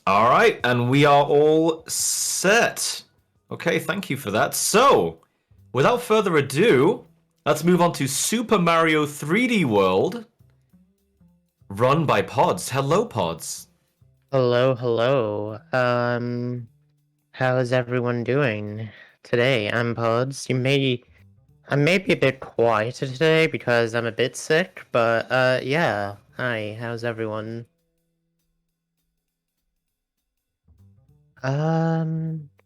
All right, and we are all set. Okay, thank you for that. So, without further ado, let's move on to Super Mario 3D World, run by Pods. Hello, Pods. Hello, hello. How's everyone doing today? I'm Pods. I may be a bit quieter today because I'm a bit sick, but yeah. Hi, how's everyone?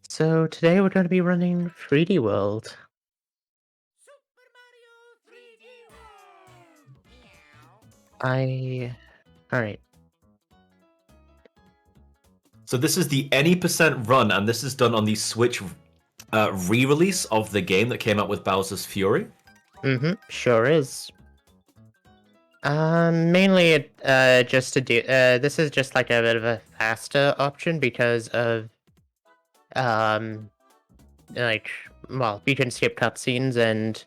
So today we're going to be running 3D World. I, all right. So this is the any percent run, and this is done on the Switch re-release of the game that came out with Bowser's Fury. Sure is. Mainly, just to do, this is just like a bit of a faster option because of, um, like, well, you can skip cutscenes and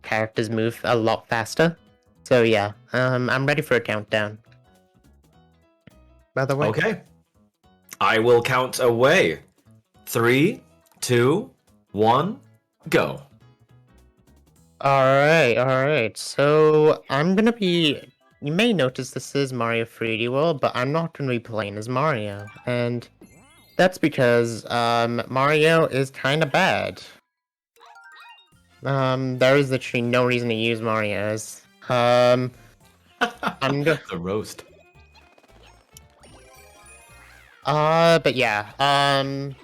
characters move a lot faster. So yeah, I'm ready for a countdown. By the way. Okay, I will count away. 3, 2, 1, go. Alright. So I'm gonna be. You may notice this is Mario 3D World, but I'm not gonna be playing as Mario, and that's because Mario is kind of bad. There is literally no reason to use Mario as. I'm go. The roast. But yeah. I'm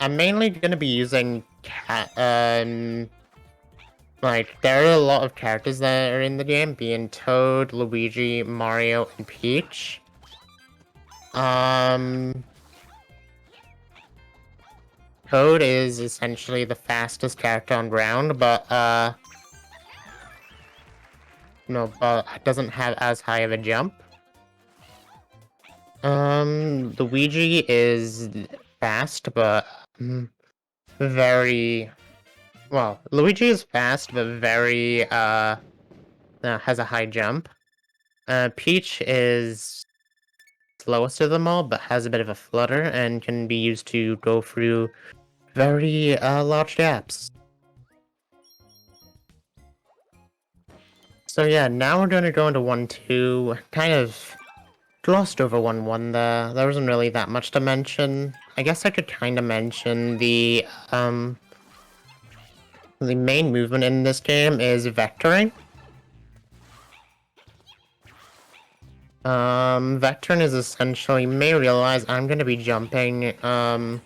mainly gonna be using like, there are a lot of characters that are in the game, being Toad, Luigi, Mario, and Peach. Toad is essentially the fastest character on ground, but, no, but doesn't have as high of a jump. Luigi is fast, but very... Well, Luigi is fast, but very, has a high jump. Peach is slowest of them all, but has a bit of a flutter and can be used to go through very, large gaps. So yeah, now we're gonna go into 1-2, kind of glossed over 1-1 there. There wasn't really that much to mention. I guess I could kind of mention the main movement in this game is vectoring. Vectoring is essentially, you may realize I'm gonna be jumping, and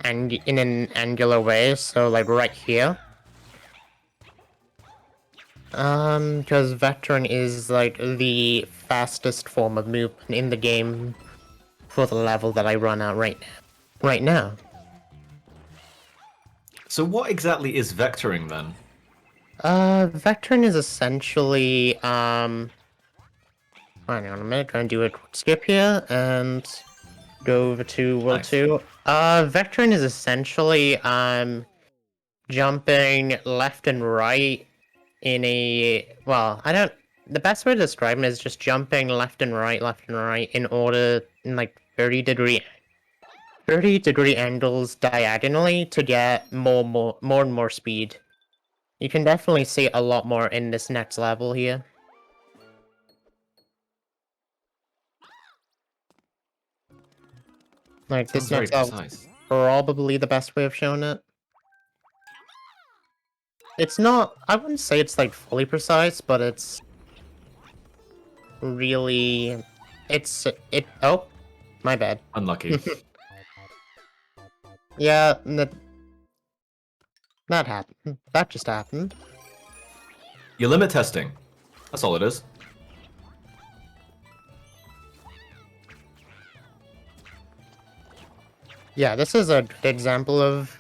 in an angular way, so like right here. Because vectoring is like the fastest form of movement in the game for the level that I run at right now. So what exactly is vectoring then? Vectoring is essentially, hang on a minute, gonna do a quick skip here and go over to World Nice. 2. Vectoring is essentially, jumping left and right in a, well, the best way to describe it is just jumping left and right in order, in like 30-degree angles diagonally to get more and more speed. You can definitely see a lot more in this next level here. Like, Sounds this very next level is precise. probably the best way of showing it. It's not, I wouldn't say it's like fully precise, but it's really, oh, my bad. Unlucky. Yeah, that happened. That just happened. Your limit testing. That's all it is. Yeah, this is a good example of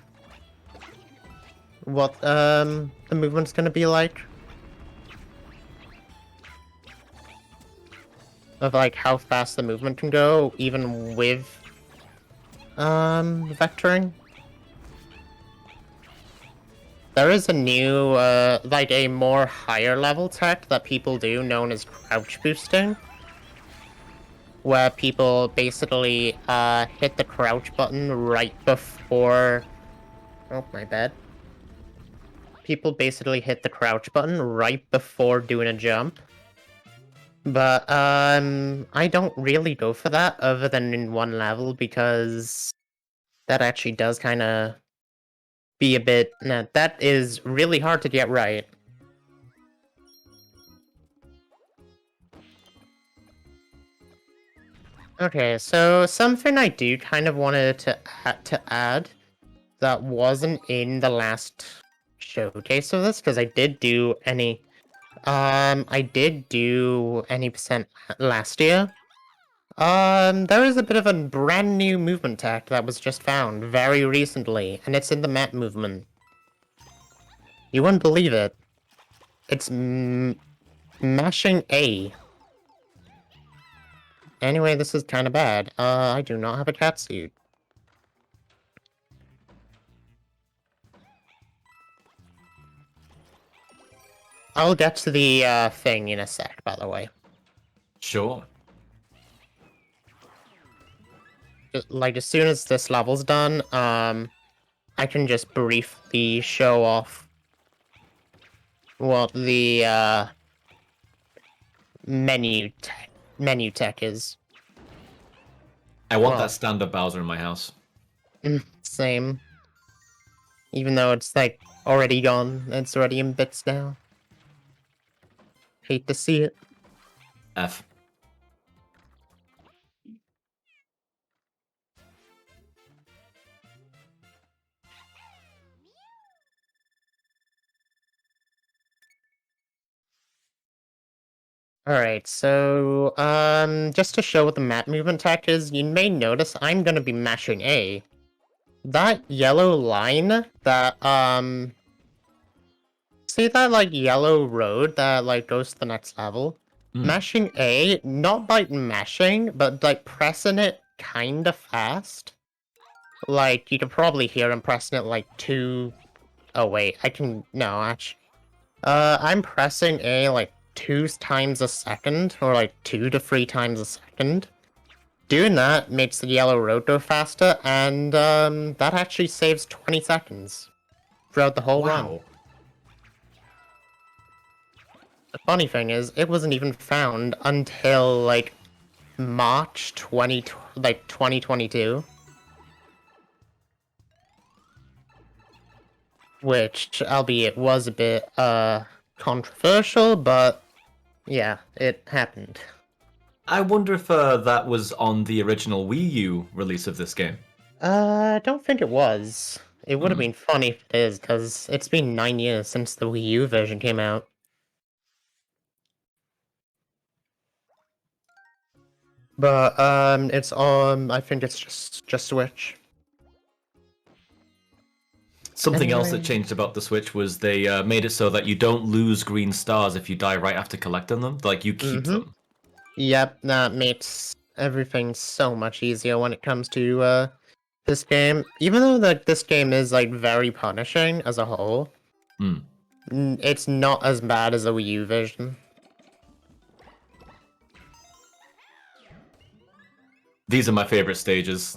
what the movement's gonna be like. Of like how fast the movement can go, even with vectoring. There is a new like a more higher level tech that people do known as crouch boosting. where people basically hit the crouch button right before. Oh, my bad. People basically hit the crouch button right before doing a jump. But I don't really go for that other than in one level because that actually does kind of be a bit. Nah, that is really hard to get right. Okay, so something I do kind of wanted to add that wasn't in the last showcase of this because I did do any percent last year. There is a bit of a brand new movement tech that was just found very recently, and it's in the map movement. You wouldn't believe it. It's mashing A. Anyway, this is kind of bad. I do not have a cat suit. I'll get to the thing in a sec, by the way. Sure. Like, as soon as this level's done, I can just briefly show off what the menu tech is. I want Well, that stand-up Bowser in my house. Same. Even though it's like already gone, it's already in bits now. Hate to see it. F. Alright, so, just to show what the map movement tech is, you may notice I'm gonna be mashing A. That yellow line, see that, like, yellow road that, like, goes to the next level? Mashing A, not by mashing, but, like, pressing it kinda fast. Like, you can probably hear I'm pressing it, like, Oh, wait, no, actually. I'm pressing A, like, 2 times a second, or like 2 to 3 times a second. Doing that makes the yellow road go faster, and that actually saves 20 seconds throughout the whole run. Wow. The funny thing is, it wasn't even found until like March 2022, which, albeit, was a bit controversial, but yeah, it happened. I wonder if that was on the original Wii U release of this game. I don't think it was. It would have been funny if it is, because it's been 9 years since the Wii U version came out. But, it's on, I think it's just Switch. Something else that Anyway. changed about the Switch was they made it so that you don't lose green stars if you die right after collecting them. Like, you keep them. Yep, that makes everything so much easier when it comes to, this game. Even though, like, this game is, like, very punishing as a whole, it's not as bad as the Wii U version. These are my favorite stages.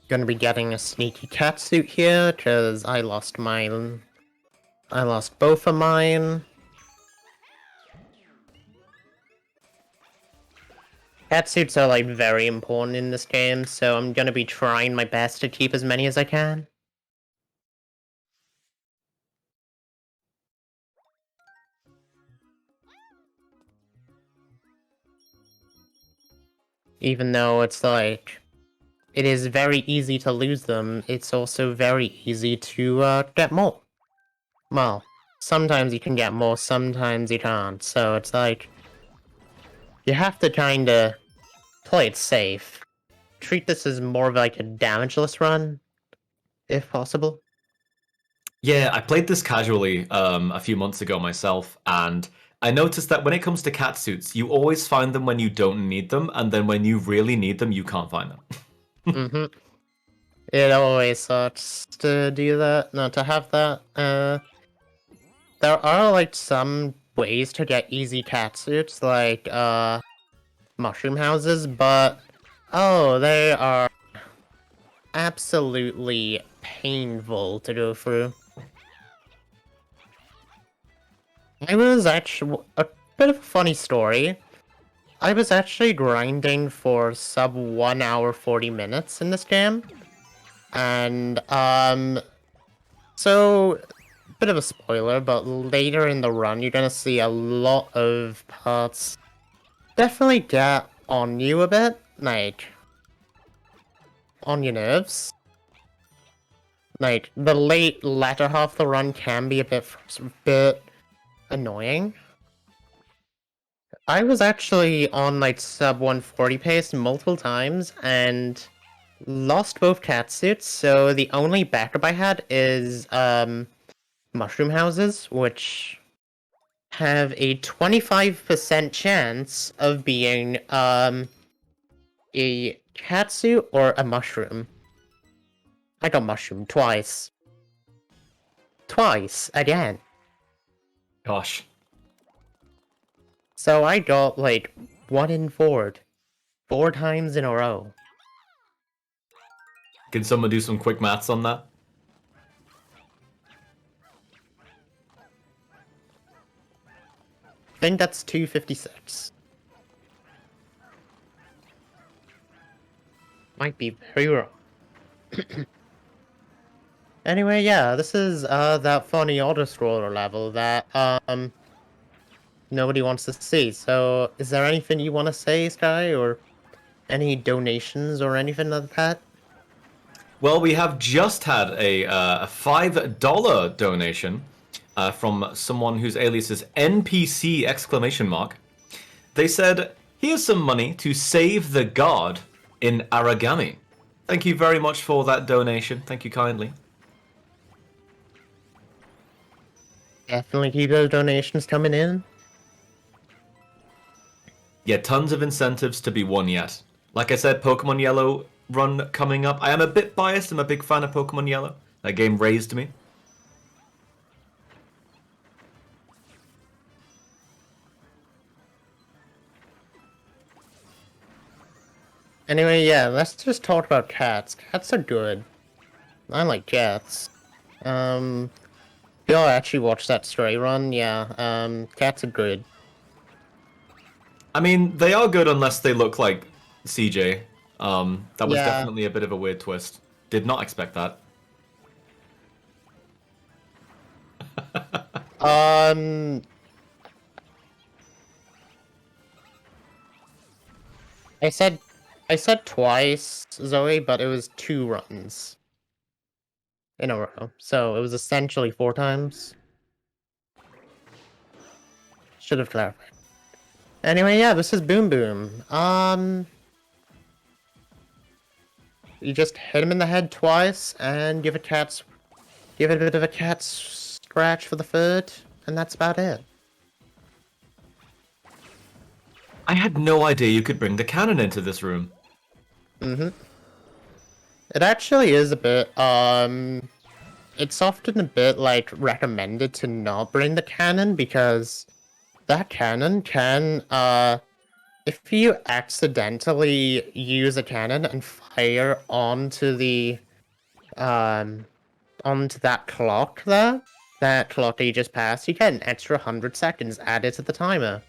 Gonna be getting a sneaky cat suit here, because I lost mine. I lost both of mine. Cat suits are, like, very important in this game, so I'm gonna be trying my best to keep as many as I can. Even though it's like, it is very easy to lose them, it's also very easy to get more. Well, sometimes you can get more, sometimes you can't, so it's like, you have to kinda play it safe. Treat this as more of like a damageless run, if possible. Yeah, I played this casually a few months ago myself, and I noticed that when it comes to cat suits, you always find them when you don't need them, and then when you really need them, you can't find them. It always sucks to do that, not to have that. There are like some ways to get easy catsuits, like, mushroom houses, but, oh, they are absolutely painful to go through. I was actually, a bit of a funny story. I was actually grinding for sub 1 hour 40 minutes in this game. And, so, bit of a spoiler, but later in the run, you're gonna see a lot of parts definitely get on you a bit, like, on your nerves. Like, the latter half of the run can be a bit annoying. I was actually on, like, sub 140 pace multiple times, and lost both catsuits, so the only backup I had is, mushroom houses, which have a 25% chance of being, a catsuit or a mushroom. I got mushroom twice. Twice, again. Gosh. So I got, like, 1 in 4. 4 times in a row. Can someone do some quick maths on that? I think that's 256. Might be very wrong. Anyway, yeah, this is, that funny auto-scroller level that, nobody wants to see. So, is there anything you want to say, Sky, or any donations or anything like that? Well, we have just had a $5 donation from someone whose alias is NPC exclamation mark. They said, "Here's some money to save the god in Aragami." Thank you very much for that donation. Thank you kindly. Definitely keep those donations coming in. Yeah, tons of incentives to be won yet. Like I said, Pokemon Yellow run coming up. I am a bit biased. I'm a big fan of Pokemon Yellow. That game raised me. Anyway, yeah, let's just talk about cats. Cats are good. I like cats. Y'all actually watch that Stray run? Yeah, cats are good. I mean, they are good unless they look like CJ. That was Yeah. definitely a bit of a weird twist. Did not expect that. I said twice, Zoe, but it was 2 runs in a row. So it was essentially 4 times. Should have clarified. Anyway, yeah, this is Boom Boom. You just hit him in the head twice and give it a bit of a cat scratch for the third, and that's about it. I had no idea you could bring the cannon into this room. Mm-hmm. It actually is a bit, it's often a bit, like, recommended to not bring the cannon, because that cannon can, if you accidentally use a cannon and fire onto the, onto that clock there, that clock that you just passed, you get an extra 100 seconds added to the timer,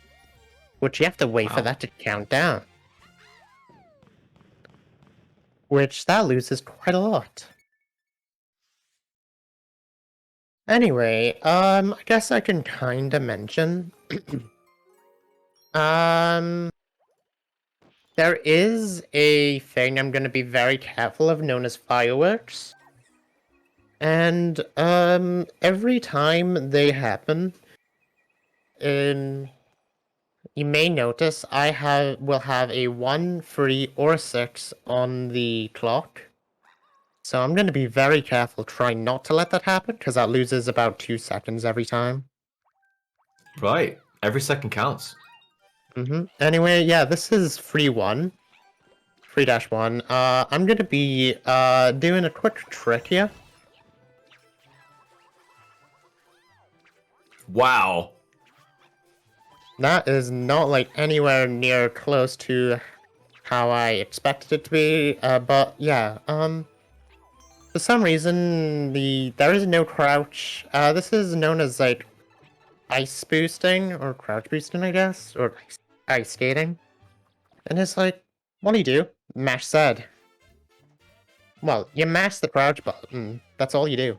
which you have to wait for Wow. that to count down. Which, that loses quite a lot. Anyway, I guess I can kinda mention... there is a thing I'm gonna be very careful of known as fireworks. And, every time they happen, you may notice I will have a 1, 3, or 6 on the clock. So I'm gonna be very careful trying not to let that happen, because that loses about 2 seconds every time. Right. Every second counts. Anyway, yeah, this is 3-1. 3-1. I'm gonna be, doing a quick trick here. Wow. That is not like anywhere near close to how I expected it to be. But yeah, for some reason there is no crouch. This is known as like ice boosting or crouch boosting, I guess, or ice skating. And it's like, what do? Mash Z. Well, you mash the crouch button. That's all you do.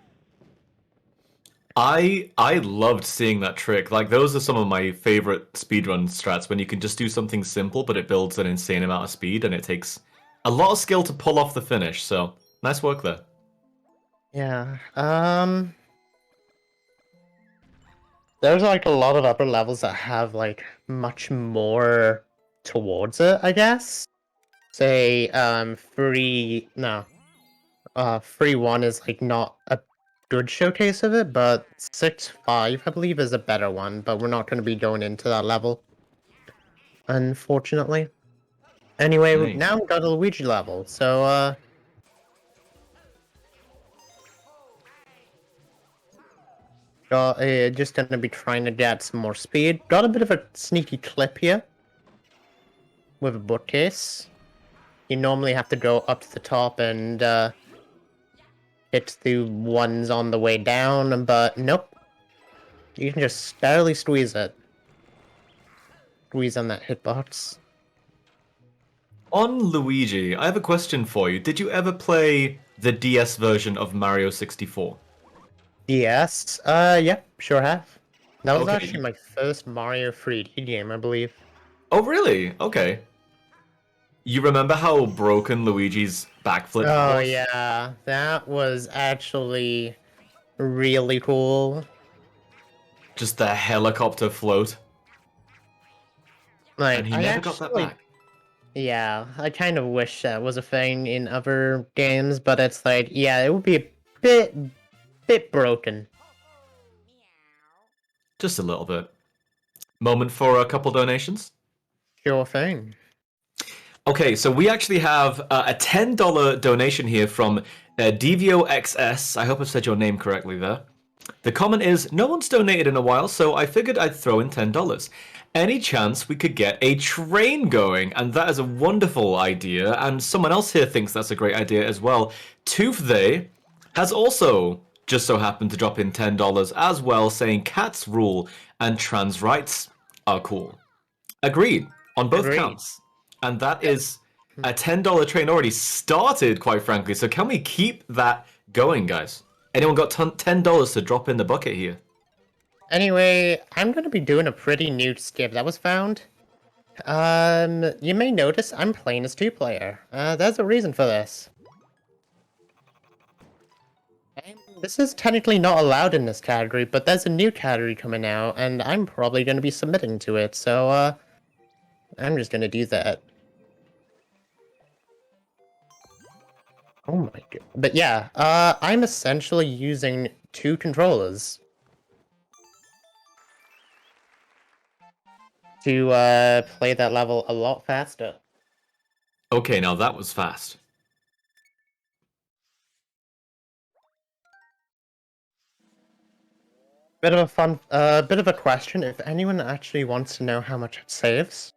I loved seeing that trick. Like those are some of my favorite speedrun strats when you can just do something simple, but it builds an insane amount of speed, and it takes a lot of skill to pull off the finish. So nice work there. Yeah. There's like a lot of upper levels that have like much more towards it, I guess. Say, free one is like not a good showcase of it, but 6-5, I believe, is a better one, but we're not going to be going into that level, unfortunately. Anyway, Nice. now we've got a Luigi level, so, just going to be trying to get some more speed. Got a bit of a sneaky clip here with a bookcase. You normally have to go up to the top and hit the ones on the way down, but nope. You can just barely squeeze it. Squeeze on that hitbox. On Luigi, I have a question for you. Did you ever play the DS version of Mario 64? Yes, yeah, sure have. That was Okay. actually my first Mario 3D game, I believe. Oh, really? Okay. You remember how broken Luigi's backflip Oh was? yeah, that was actually really cool. Just the helicopter float. Like, And he I never got that actually, back. yeah, I kind of wish that was a thing in other games, but it's like, yeah, it would be a bit broken. Just a little bit. Moment for a couple donations. Sure thing. Okay, so we actually have a $10 donation here from DVOXS. I hope I've said your name correctly there. The comment is, no one's donated in a while, so I figured I'd throw in $10. Any chance we could get a train going? And that is a wonderful idea, and someone else here thinks that's a great idea as well. Toothday has also just so happened to drop in $10 as well, saying cats rule and trans rights are cool. Agreed on both Agreed. counts. And that is a $10 train already started, quite frankly. So can we keep that going, guys? Anyone got $10 to drop in the bucket here? Anyway, I'm going to be doing a pretty new skip that was found. You may notice I'm playing as two-player. There's a reason for this. This is technically not allowed in this category, but there's a new category coming out, and I'm probably going to be submitting to it, so, I'm just going to do that. Oh my god. But yeah, I'm essentially using two controllers to, play that level a lot faster. Okay, now that was fast. Bit of a question, if anyone actually wants to know how much it saves.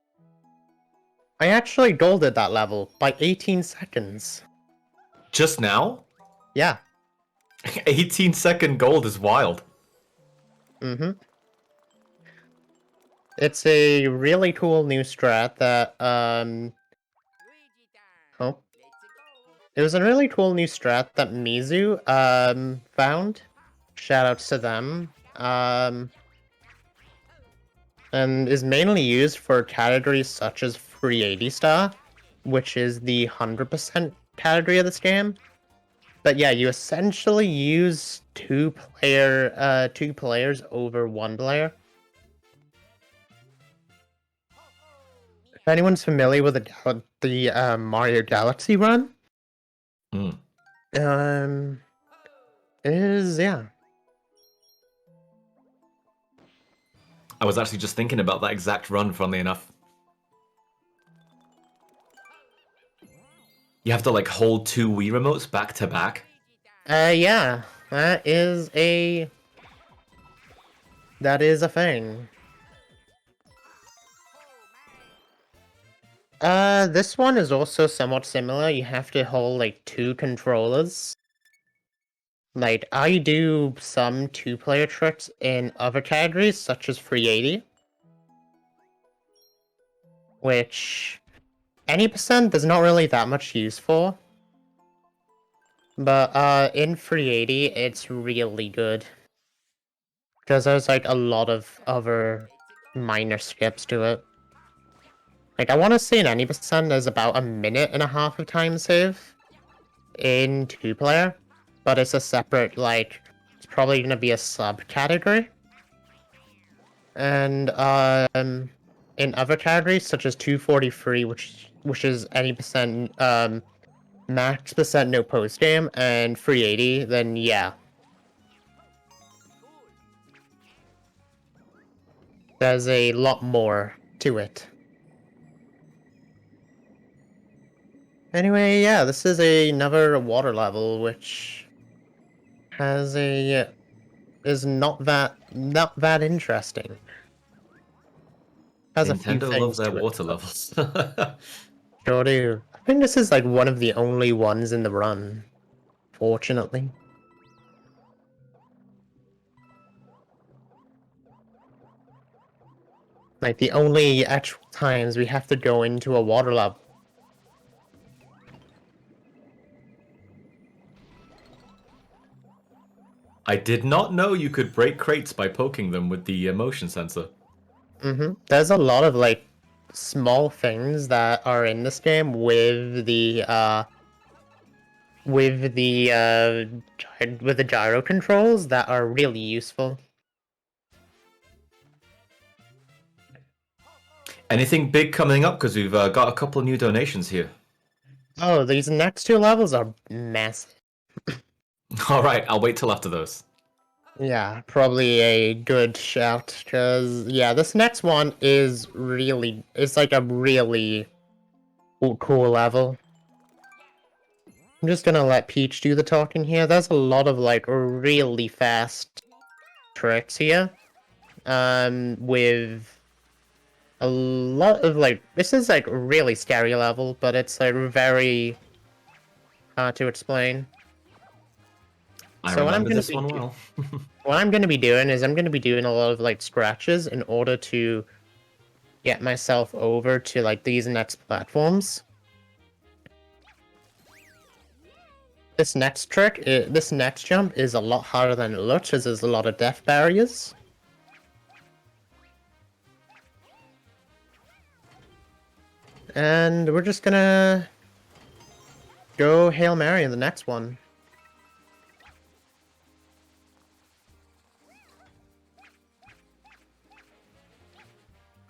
I actually golded that level by 18 seconds. Just now? Yeah. 18-second gold is wild. Mm-hmm. It's a really cool new strat that, oh. It was a really cool new strat that Mizu, found. Shoutouts to them. And is mainly used for categories such as free 80 star, which is the 100% category of this game. But yeah, you essentially use two players over one player. If anyone's familiar with the Mario Galaxy run, Mm. yeah. I was actually just thinking about that exact run, funnily enough. You have to like hold two Wii remotes back to back. Yeah, that is a thing. This one is also somewhat similar. You have to hold like 2 controllers. Like, I do some 2-player tricks in other categories, such as 380. Which, any percent, there's not really that much use for. But, in 380, it's really good. Because there's, like, a lot of other minor skips to it. Like, I want to say in any percent, there's about 1.5 minutes of time save in 2-player. But it's a separate, like, it's probably going to be a subcategory. And, in other categories, such as 243, which is any percent, max percent no post game, and 380, then yeah. There's a lot more to it. Anyway, yeah, this is another water level, which has is not that interesting. Has a few Nintendo love things their to it. water levels. Sure do. I think this is like one of the only ones in the run, fortunately. Like the only actual times we have to go into a water level. I did not know you could break crates by poking them with the motion sensor. There's a lot of like small things that are in this game with the gyro controls that are really useful. Anything big coming up? Because we've got a couple new donations here. Oh, these next 2 levels are massive. All right, I'll wait till after those. Yeah, probably a good shout, because, yeah, this next one is it's like a really cool level. I'm just gonna let Peach do the talking here. There's a lot of, like, really fast tricks here. With a lot of, like, this is, like, a really scary level, but it's, like, very hard to explain. I So remember this one well. what I'm gonna be doing is I'm gonna be doing a lot of, like, scratches in order to get myself over to, like, these next platforms. This next this next jump is a lot harder than it looks, as there's a lot of death barriers. And we're just gonna go Hail Mary in the next one.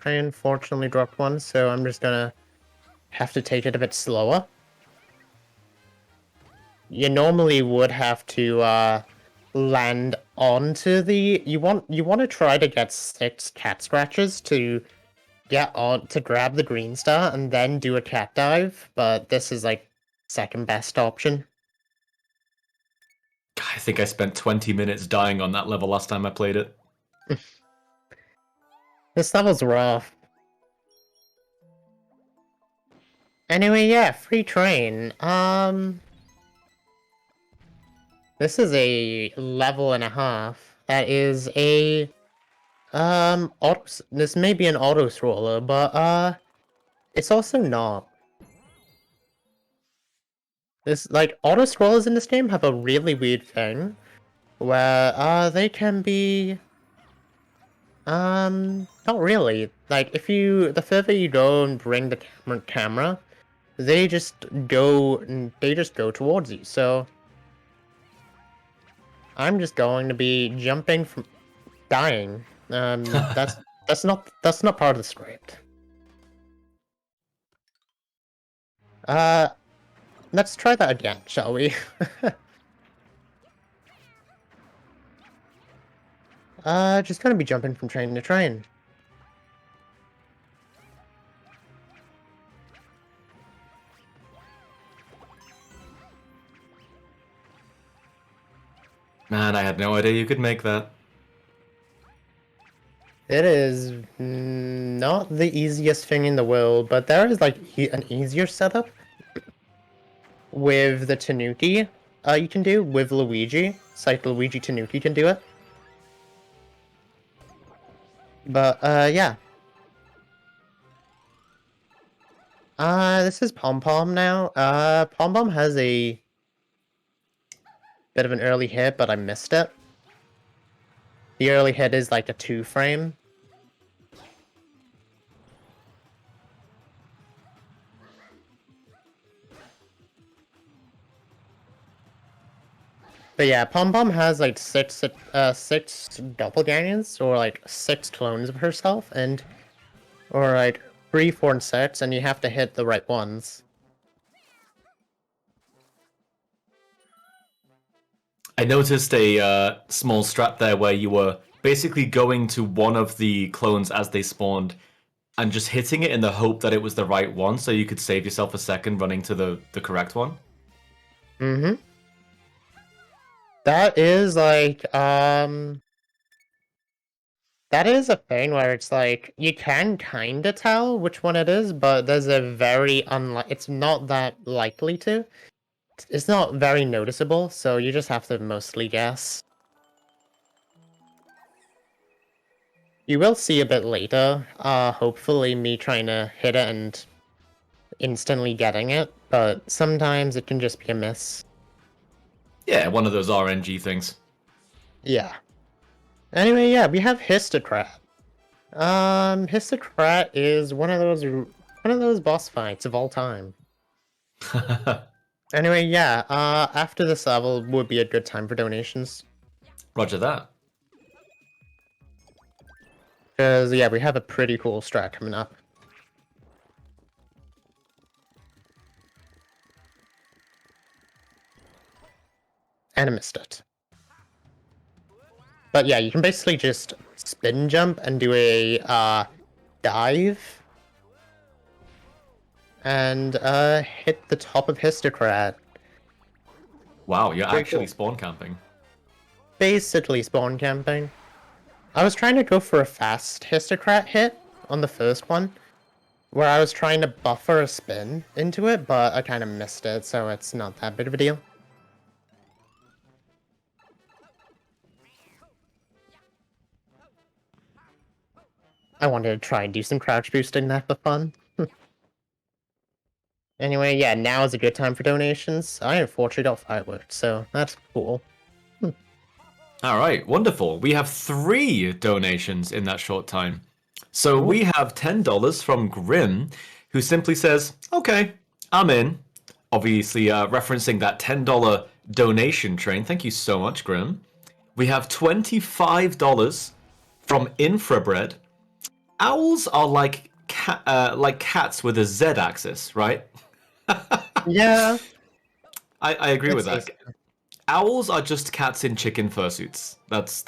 I unfortunately dropped one, so I'm just gonna have to take it a bit slower. You normally would have to land onto the you want to try to get 6 cat scratches to get on to grab the green star and then do a cat dive, but this is like second best option. I think I spent 20 minutes dying on that level last time I played it. This level's rough. Anyway, yeah, free train. This is a level and a half. That is a this may be an auto scroller, but it's also not. This like auto scrollers in this game have a really weird thing where they can be not really. Like if the further you go and bring the camera, they just go towards you. So I'm just going to be jumping from dying. That's not part of the script. Let's try that again, shall we? Just gonna be jumping from train to train. Man, I had no idea you could make that. It is not the easiest thing in the world, but there is like an easier setup with the Tanuki you can do with Luigi. It's like Luigi Tanuki can do it. But yeah. This is Pom Pom now. Pom Pom has a bit of an early hit, but I missed it. The early hit is like a 2-frame. But yeah, Pom Pom has like six doppelgangers, or like 6 clones of herself, or like 3, 4, and 6, and you have to hit the right ones. I noticed a small strat there where you were basically going to one of the clones as they spawned and just hitting it in the hope that it was the right one, so you could save yourself a second running to the correct one. Mm-hmm. That is like, that is a thing where it's like, you can kinda tell which one it is, but there's a very it's not that likely to. It's not very noticeable, so you just have to mostly guess. You will see a bit later, hopefully me trying to hit it and instantly getting it, but sometimes it can just be a miss. Yeah, one of those RNG things. Yeah. Anyway, yeah, we have Histocrat. Histocrat is one of those boss fights of all time. Anyway, yeah, after this level would be a good time for donations. Roger that. Because, yeah, we have a pretty cool strat coming up. And I missed it. But yeah, you can basically just spin jump and do a dive. And hit the top of Histocrat. Wow, you're Very actually cool. spawn camping. Basically spawn camping. I was trying to go for a fast Histocrat hit on the first one, where I was trying to buffer a spin into it, but I kind of missed it, so it's not that big of a deal. I wanted to try and do some crouch boosting that for fun. Anyway, yeah, now is a good time for donations. I unfortunately got fireworks, so that's cool. All right, wonderful. We have 3 donations in that short time. So we have $10 from Grim, who simply says, okay, I'm in. Obviously, referencing that $10 donation train. Thank you so much, Grim. We have $25 from Infrabread. Owls are like cats with a Z axis, right? Yeah. I agree with that. It's- Owls are just cats in chicken fursuits. That's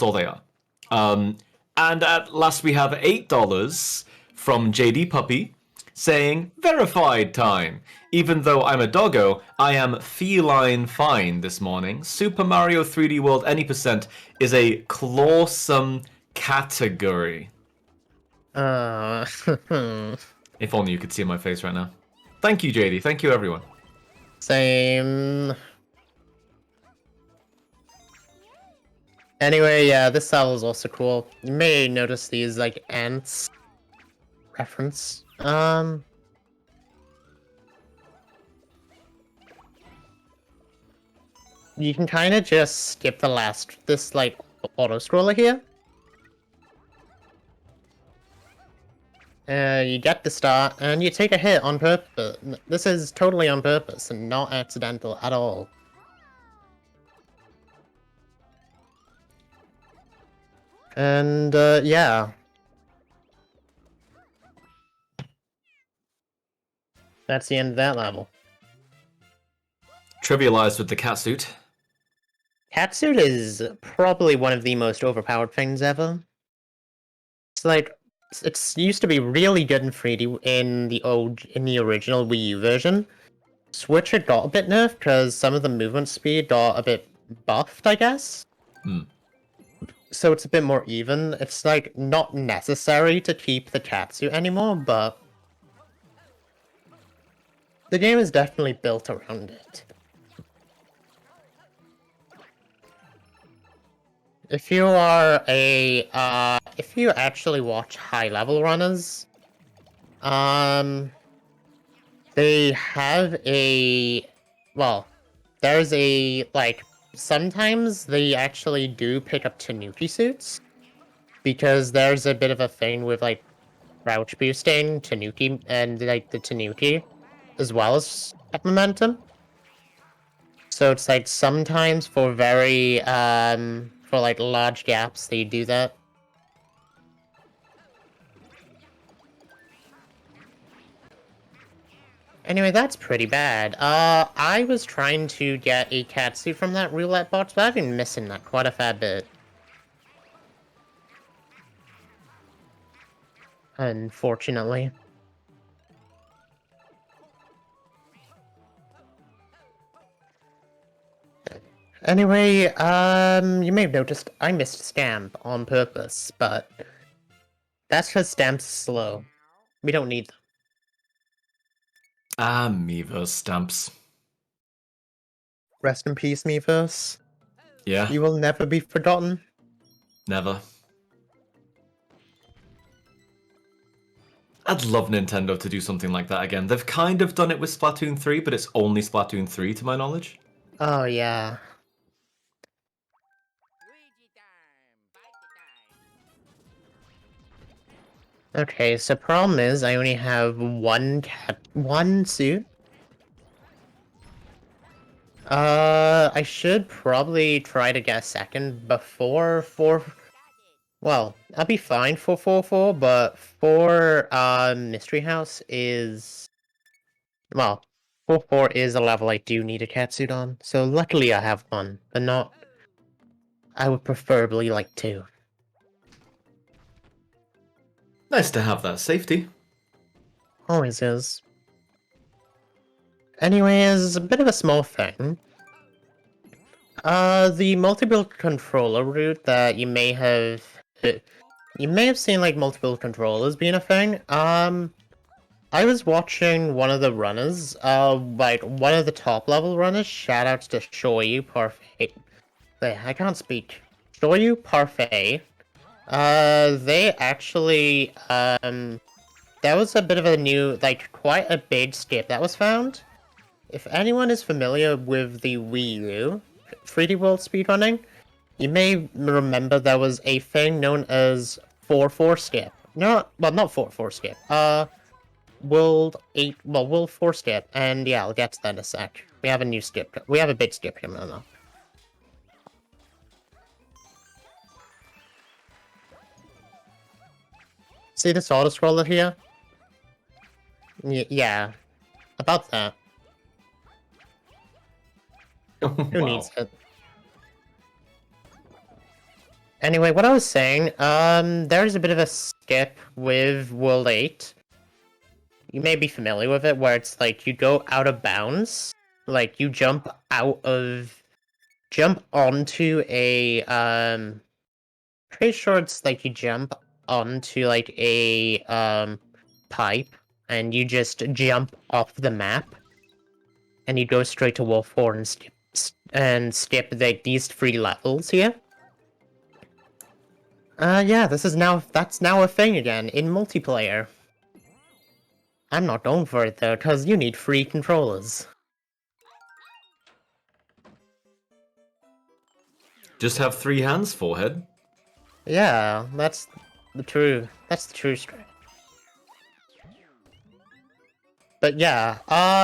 all they are. And at last we have $8 from JD Puppy saying verified time. Even though I'm a doggo, I am feline fine this morning. Super Mario 3D World any percent is a clawsome category. If only you could see my face right now. Thank you, JD. Thank you, everyone. Same. Anyway, yeah, this level is also cool. You may notice these, like, ants reference. You can kind of just skip this, like, auto-scroller here. You get the start, and you take a hit on purpose. This is totally on purpose, and not accidental at all. And, yeah. That's the end of that level. Trivialized with the catsuit. Catsuit is probably one of the most overpowered things ever. It's like, it's used to be really good in 3D in the original Wii U version. Switch it got a bit nerfed because some of the movement speed got a bit buffed, I guess. so it's a bit more even. It's like not necessary to keep the catsuit anymore, but the game is definitely built around it. If you are if you actually watch high-level runners, they have well, there's sometimes they actually do pick up Tanuki suits, because there's a bit of a thing with, like, crouch boosting, Tanuki, and, like, the Tanuki, as well as momentum. So it's, like, sometimes for for, like, large gaps, they do that. Anyway, that's pretty bad. I was trying to get a catsuit from that roulette box, but I've been missing that quite a fair bit. Unfortunately. Anyway, you may have noticed I missed Stamp on purpose, but that's because Stamp's slow. We don't need them. Ah, Miiverse stamps. Rest in peace, Miiverse. Yeah, You will never be forgotten. never. I'd love Nintendo to do something like that again. They've kind of done it with Splatoon 3, but it's only Splatoon 3 to my knowledge. Oh, yeah. Okay, so problem is I only have one suit. I should probably try to get a second before 4... Well, I'll be fine for 4-4, but for Mystery House is... Well, 4-4 is a level I do need a catsuit on, so luckily I have one, but not... I would preferably like two. Nice to have that safety. Always is. Anyways, a bit of a small thing. The multi-build controller route that you may have seen, like, multiple controllers being a thing. I was watching one of the runners, like, one of the top level runners, shoutouts to Shoyu Parfait. I can't speak. Shoyu Parfait. They actually, there was a bit of a new, like, quite a big skip that was found. If anyone is familiar with the Wii U 3D World speedrunning, you may remember there was a thing known as 4-4 skip. No, well, not 4-4 skip. World 4 skip, and yeah, I'll get to that in a sec. We have a new skip. We have a big skip here now. See this auto-scroller here? Yeah, about that. Who needs it? Anyway, what I was saying, there's a bit of a skip with World 8. You may be familiar with it, where it's like you go out of bounds. Like, you jump onto a, pretty sure it's like you jump onto, like, a, pipe, and you just jump off the map, and you go straight to World 4 and skip, like, these 3 levels here. Yeah, that's now a thing again in multiplayer. I'm not going for it though, cause you need 3 controllers. Just have 3 hands, forehead. Yeah, that's the true strategy. But yeah,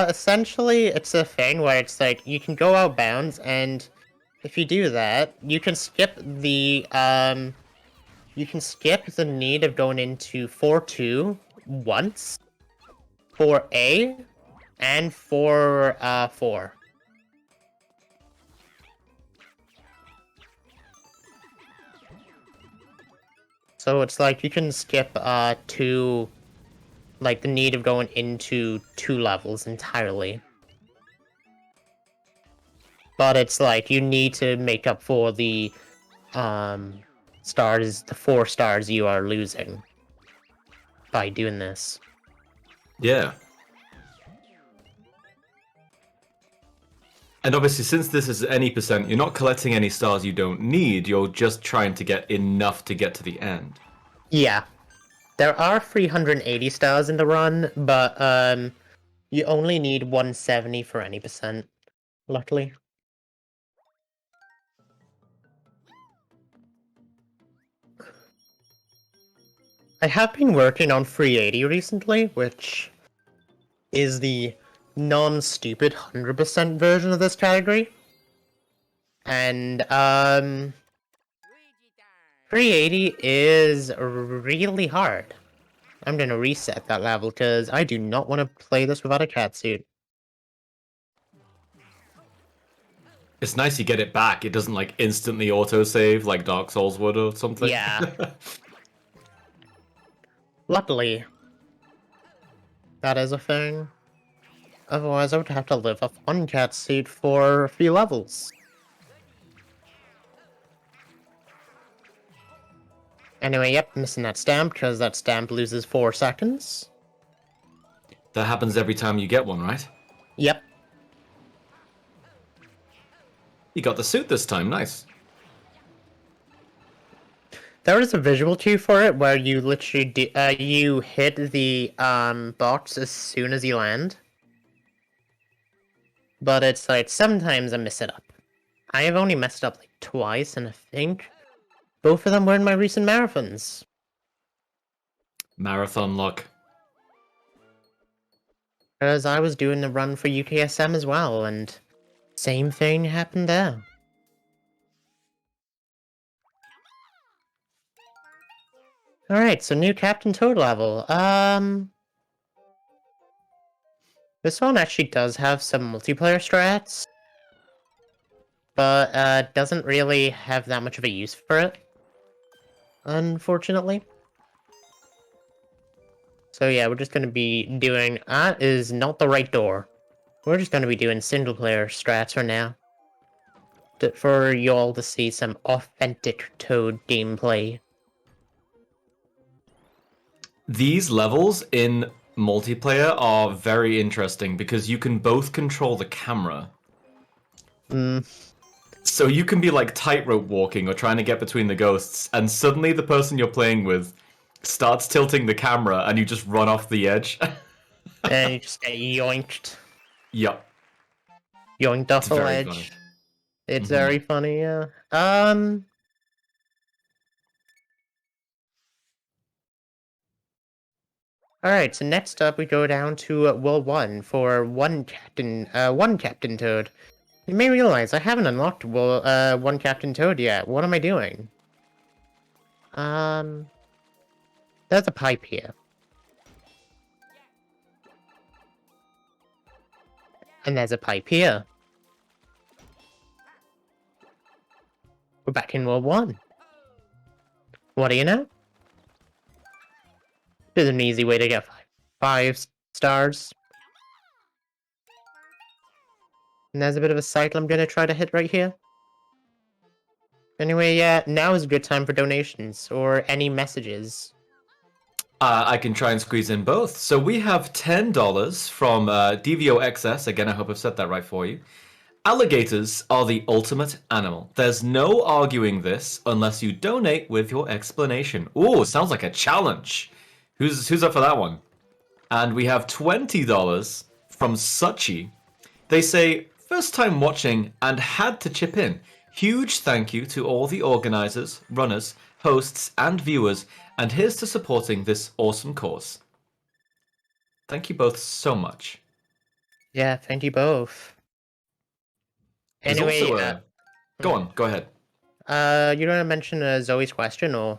essentially it's a thing where it's like you can go out bounds, and if you do that, you can skip the need of going into 4-2 once for A and for 4. So it's like you can skip 2, like the need of going into 2 levels entirely. But it's like you need to make up for the stars, the 4 stars you are losing by doing this. Yeah. And obviously, since this is any percent, you're not collecting any stars you don't need. You're just trying to get enough to get to the end. Yeah. There are 380 stars in the run, but you only need 170 for any percent, luckily. I have been working on 380 recently, which is the non-stupid 100% version of this category. And 380 is really hard. I'm gonna reset that level because I do not want to play this without a catsuit. It's nice you get it back. It doesn't like instantly autosave like Dark Souls would or something. Yeah. Luckily, that is a thing. Otherwise, I would have to live off one catsuit for a few levels. Anyway, yep, missing that stamp because that stamp loses 4 seconds. That happens every time you get one, right? Yep. You got the suit this time. Nice. There is a visual cue for it where you literally you hit the box as soon as you land. But it's like sometimes I mess it up. I have only messed up like twice, and I think both of them were in my recent marathons. Marathon luck. Because I was doing the run for UTSM as well, and same thing happened there. Alright, so new Captain Toad level. This one actually does have some multiplayer strats, but doesn't really have that much of a use for it, unfortunately. So yeah, we're just going to be doing... That is not the right door. We're just going to be doing single-player strats for now. For y'all to see some authentic Toad gameplay. These levels in multiplayer are very interesting because you can both control the camera. So you can be like tightrope walking or trying to get between the ghosts, and suddenly the person you're playing with starts tilting the camera and you just run off the edge. And you just get yoinked. Yep. Yoinked off the very ledge. funny. It's very funny, yeah. Alright, so next up we go down to World 1 for one Captain Toad. You may realize I haven't unlocked one Captain Toad yet. What am I doing? There's a pipe here. And there's a pipe here. We're back in World 1. What do you know? There's an easy way to get 5 stars. And there's a bit of a cycle I'm gonna try to hit right here. Anyway, yeah, now is a good time for donations, or any messages. I can try and squeeze in both. So we have $10 from DVOXS. Again, I hope I've said that right for you. Alligators are the ultimate animal. There's no arguing this unless you donate with your explanation. Ooh, sounds like a challenge. Who's up for that one? And we have $20 from Suchi. They say, first time watching and had to chip in. Huge thank you to all the organizers, runners, hosts, and viewers, and here's to supporting this awesome cause. Thank you both so much. Yeah, thank you both. There's Anyway, also go on, go ahead. You want to mention Zoe's question, or?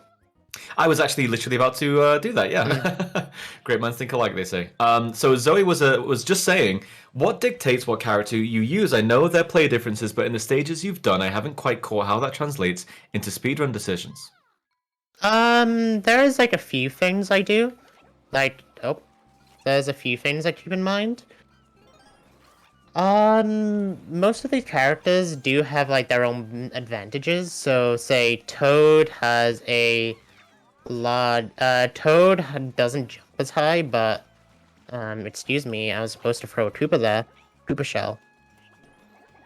I was actually literally about to do that, yeah. Great minds think alike, they say. So Zoe was just saying, what dictates what character you use? I know there are play differences, but in the stages you've done, I haven't quite caught how that translates into speedrun decisions. There's like a few things I do. There's a few things I keep in mind. Most of these characters do have like their own advantages. So, say Toad has a lot. Toad doesn't jump as high, but excuse me, I was supposed to throw a Koopa there. Koopa shell.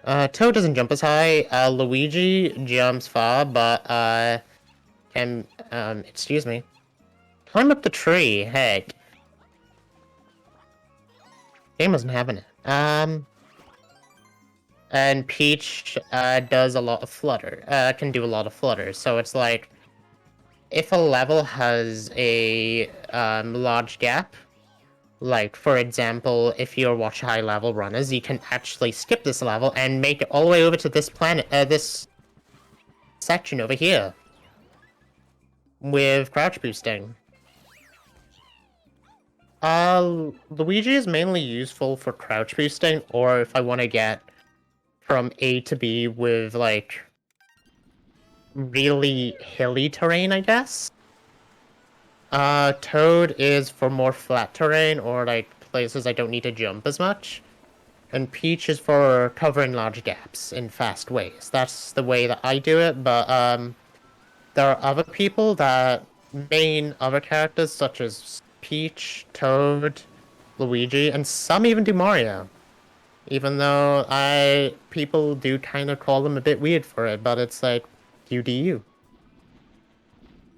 Toad doesn't jump as high. Luigi jumps far, but can excuse me, climb up the tree. Heck, game wasn't having it. And Peach does a lot of flutter. Can do a lot of flutter. So it's like, if a level has a large gap, like for example, if you watch high level runners, you can actually skip this level and make it all the way over to this planet, this section over here, with crouch boosting. Luigi is mainly useful for crouch boosting, or if I want to get from A to B with, like, really hilly terrain, I guess. Toad is for more flat terrain, or, like, places I don't need to jump as much. And Peach is for covering large gaps in fast ways. That's the way that I do it, but, there are other people that main other characters, such as Peach, Toad, Luigi, and some even do Mario. Even though people do kind of call them a bit weird for it, but it's like, you do you.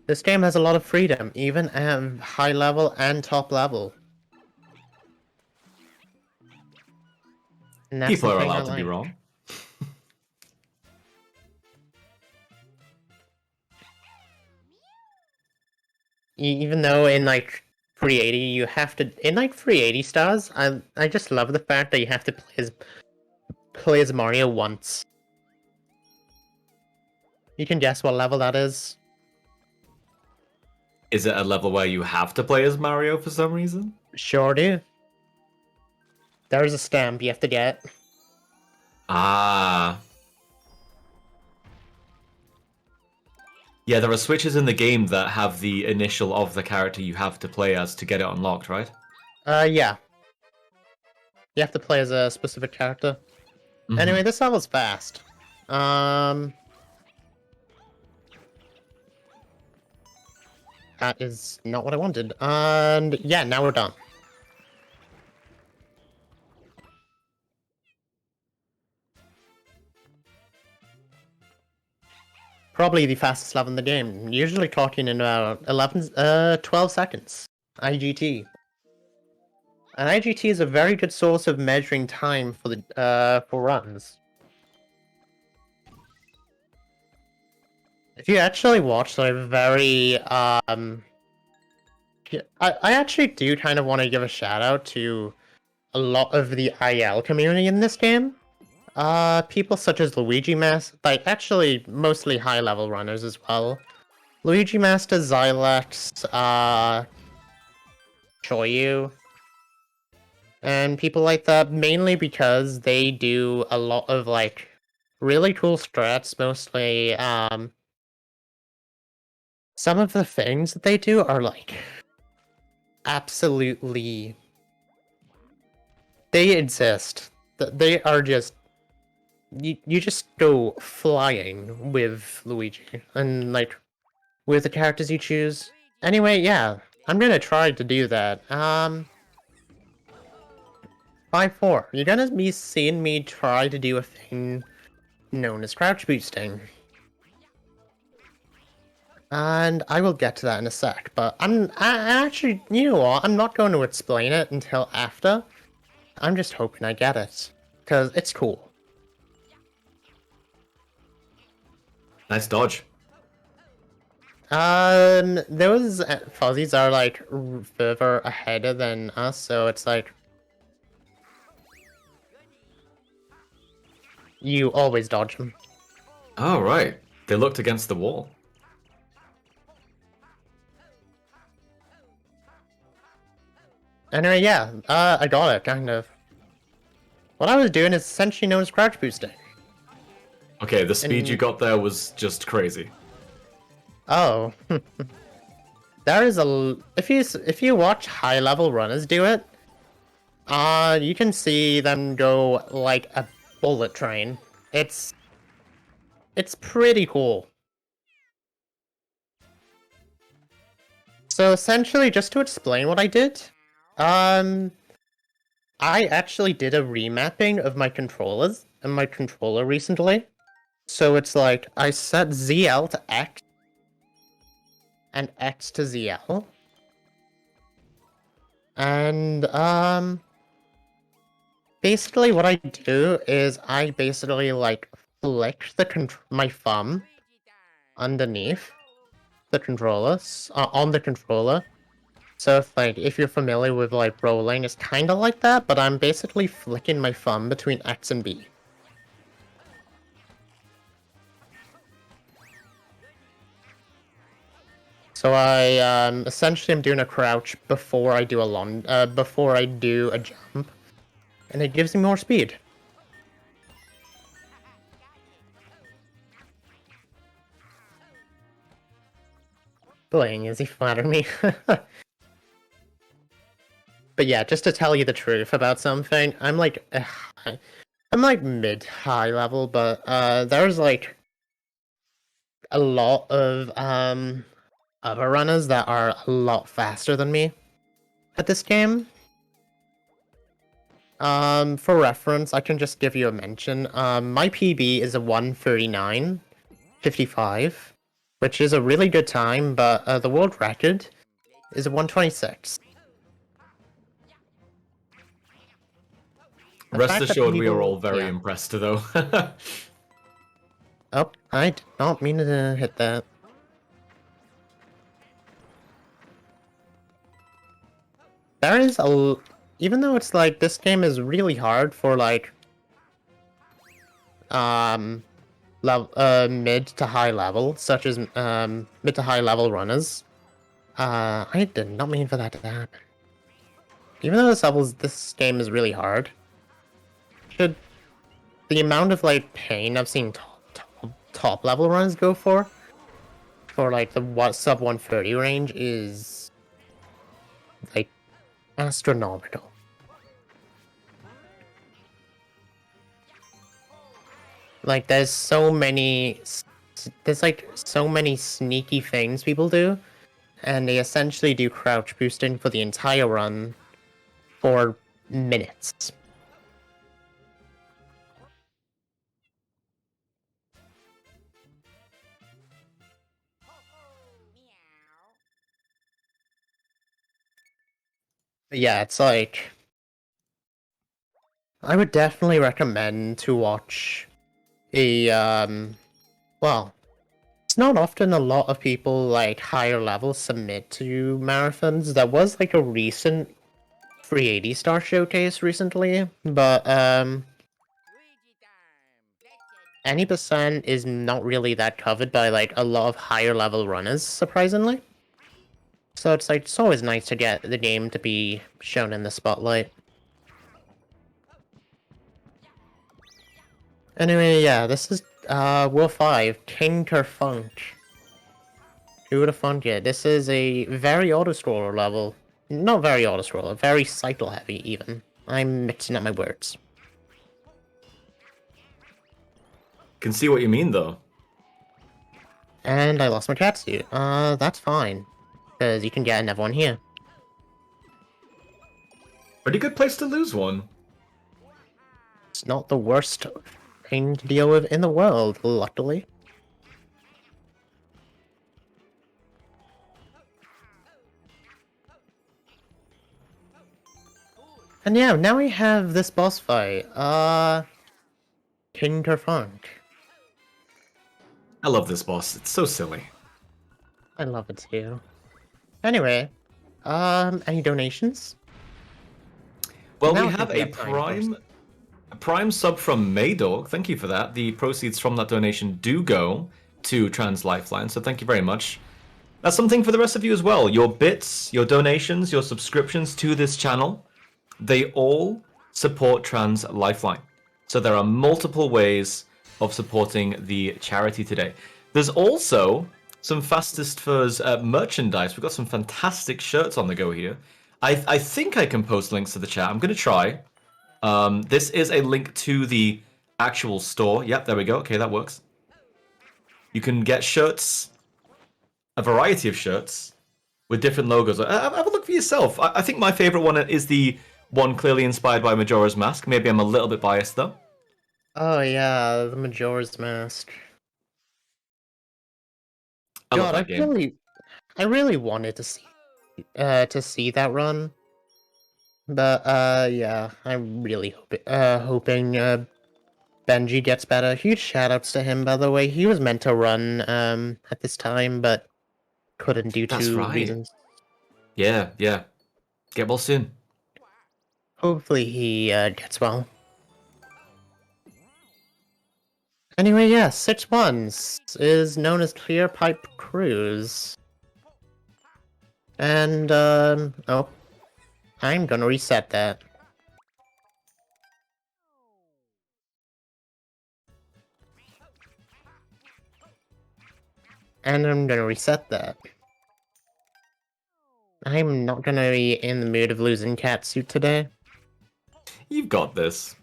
This game has a lot of freedom, even at high level and top level. And that's People the are thing I allowed to be like. wrong. Even though in like 380 you have to, in like 380 stars, I just love the fact that you have to play as Mario once. You can guess what level that is. Is it a level where you have to play as Mario for some reason? Sure do. There is a stamp you have to get. Ah. Yeah, there are switches in the game that have the initial of the character you have to play as to get it unlocked, right? Yeah. You have to play as a specific character. Mhm. Anyway, this level's fast. That is not what I wanted. And yeah, now we're done. Probably the fastest level in the game. Usually clocking in about 12 seconds. IGT. And IGT is a very good source of measuring time for the for runs. If you actually watch the very I actually do kind of want to give a shout out to a lot of the IL community in this game. People such as Luigi Master, like actually mostly high level runners as well. Luigi Master, Xylex, Choyu, and people like that, mainly because they do a lot of like really cool strats, mostly some of the things that they do are like absolutely, they exist. They are just, you just go flying with Luigi and like with the characters you choose. Anyway, yeah, I'm gonna try to do that. 5-4. You're gonna be seeing me try to do a thing known as crouch boosting. And I will get to that in a sec, but I actually, you know what, I'm not going to explain it until after. I'm just hoping I get it, because it's cool. Nice dodge. Those fuzzies are like further ahead than us, so it's like you always dodge them. Oh, right. They looked against the wall. Anyway, yeah, I got it, kind of. What I was doing is essentially known as crouch boosting. Okay, the speed you got there was just crazy. Oh. There is if you watch high level runners do it, You can see them go like a bullet train. It's pretty cool. So essentially, just to explain what I did, I actually did a remapping of my controllers and my controller recently. So it's like I set ZL to X and X to ZL. And basically what I do is I basically like flick my thumb underneath the controller, on the controller. So if you're familiar with like rolling, it's kind of like that, but I'm basically flicking my thumb between X and B. So I essentially am doing a crouch before I do before I do a jump, and it gives me more speed. Playing is he flattering me? But yeah, just to tell you the truth about something, I'm like mid-high level, but there's like a lot of other runners that are a lot faster than me at this game. For reference, I can just give you a mention. My PB is a 1:39:55, which is a really good time, but the world record is a 1:26. Rest assured, we are all very impressed, though. Oh, I did not mean to hit that. There is even though it's like this game is really hard for like mid to high level, such as mid to high level runners. I did not mean for that to happen. Even though this game is really hard, the amount of like pain I've seen top level runners go for like the sub 130 range is like astronomical. Like there's like so many sneaky things people do, and they essentially do crouch boosting for the entire run for minutes. But yeah, it's like I would definitely recommend to watch a well, it's not often a lot of people like higher level submit to marathons. There was like a recent 380 star showcase recently, but any percent is not really that covered by like a lot of higher level runners, surprisingly. So it's like it's always nice to get the game to be shown in the spotlight. Anyway, yeah, this is World 5, Tinker Funk. Who would have thunk it? This is a very auto-scroller level. Not very auto-scroller, very cycle heavy even. I'm mixing up my words. Can see what you mean, though. And I lost my catsuit. That's fine. Because you can get another one here. Pretty good place to lose one. It's not the worst thing to deal with in the world, luckily. And yeah, now we have this boss fight. Tinker Funk. I love this boss. It's so silly. I love it too. Anyway, any donations? Well, we have a prime sub from Maydog. Thank you for that. The proceeds from that donation do go to Trans Lifeline, so thank you very much. That's something for the rest of you as well. Your bits, your donations, your subscriptions to this channel, they all support Trans Lifeline. So there are multiple ways of supporting the charity today. There's also some Fastest Furs merchandise. We've got some fantastic shirts on the go here. I think I can post links to the chat. I'm gonna try. This is a link to the actual store. Yep, there we go. Okay, that works. You can get shirts, a variety of shirts with different logos. Have a look for yourself. I think my favorite one is the one clearly inspired by Majora's Mask. Maybe I'm a little bit biased though. Oh yeah, the Majora's Mask. I love God, that game. I really wanted to see that run, but yeah, I'm really hoping Benji gets better. Huge shoutouts to him, by the way. He was meant to run at this time, but couldn't due That's to right. reasons. Yeah, yeah. Get well soon. Hopefully he gets well. Anyway, yeah, 6-1 is known as Clear Pipe Cruise. And, oh, I'm gonna reset that. And I'm gonna reset that. I'm not gonna be in the mood of losing Catsuit today. You've got this.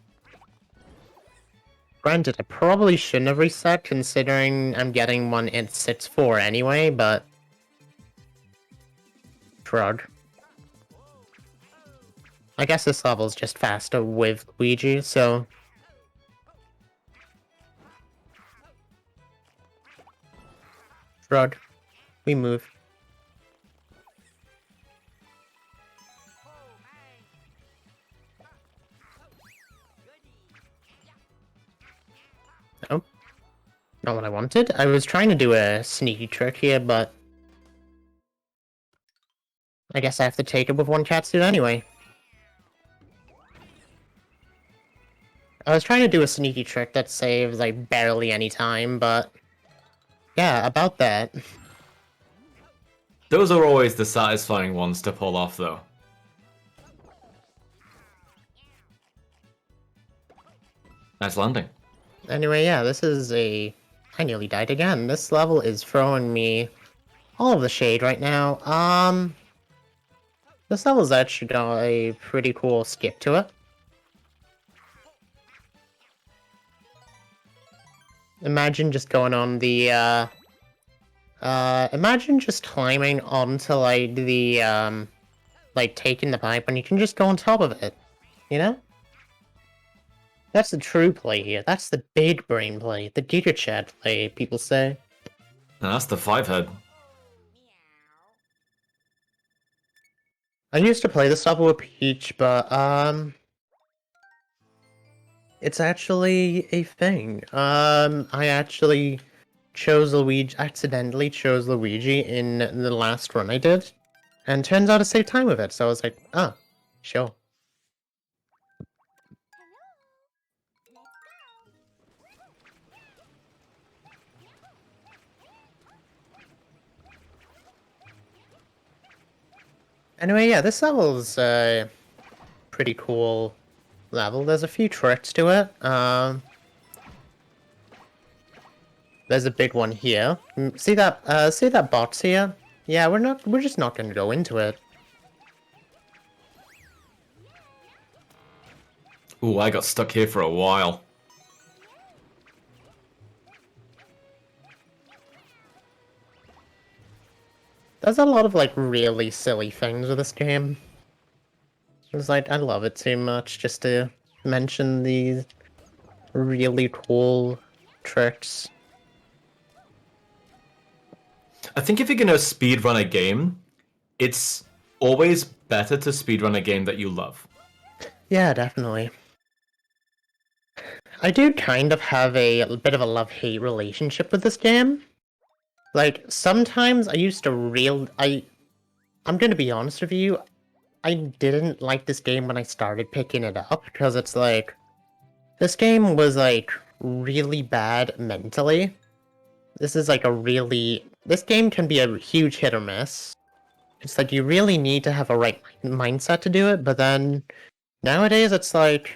Granted, I probably shouldn't have reset considering I'm getting one at 6-4 anyway, but... Shrug. I guess this level's just faster with Luigi, so... Shrug. We move. Oh. Not what I wanted. I was trying to do a sneaky trick here, but... I guess I have to take it with one catsuit anyway. I was trying to do a sneaky trick that saves, like, barely any time, but... Yeah, about that. Those are always the satisfying ones to pull off, though. Nice landing. Anyway, yeah, this is a... I nearly died again. This level is throwing me all of the shade right now. This level's actually got a pretty cool skip to it. Imagine just going on the, imagine just climbing onto, like, the, like, taking the pipe, and you can just go on top of it. You know? That's the true play here. That's the big brain play. The Giga Chat play, people say. And that's the 5-head. I used to play this level with Peach, but, it's actually a thing. I actually accidentally chose Luigi in the last run I did, and turns out to save time with it, so I was like, ah, sure. Anyway, yeah, this level's a pretty cool level. There's a few tricks to it. There's a big one here. See that box here? Yeah, we're just not gonna go into it. Ooh, I got stuck here for a while. There's a lot of, like, really silly things with this game. It's like, I love it too much just to mention these really cool tricks. I think if you're gonna speedrun a game, it's always better to speedrun a game that you love. Yeah, definitely. I do kind of have a bit of a love-hate relationship with this game. Like, sometimes I used to I'm gonna be honest with you, I didn't like this game when I started picking it up, because it's like... This game was, like, really bad mentally. This is, like, this game can be a huge hit or miss. It's like, you really need to have a right mindset to do it, but then... Nowadays, it's like...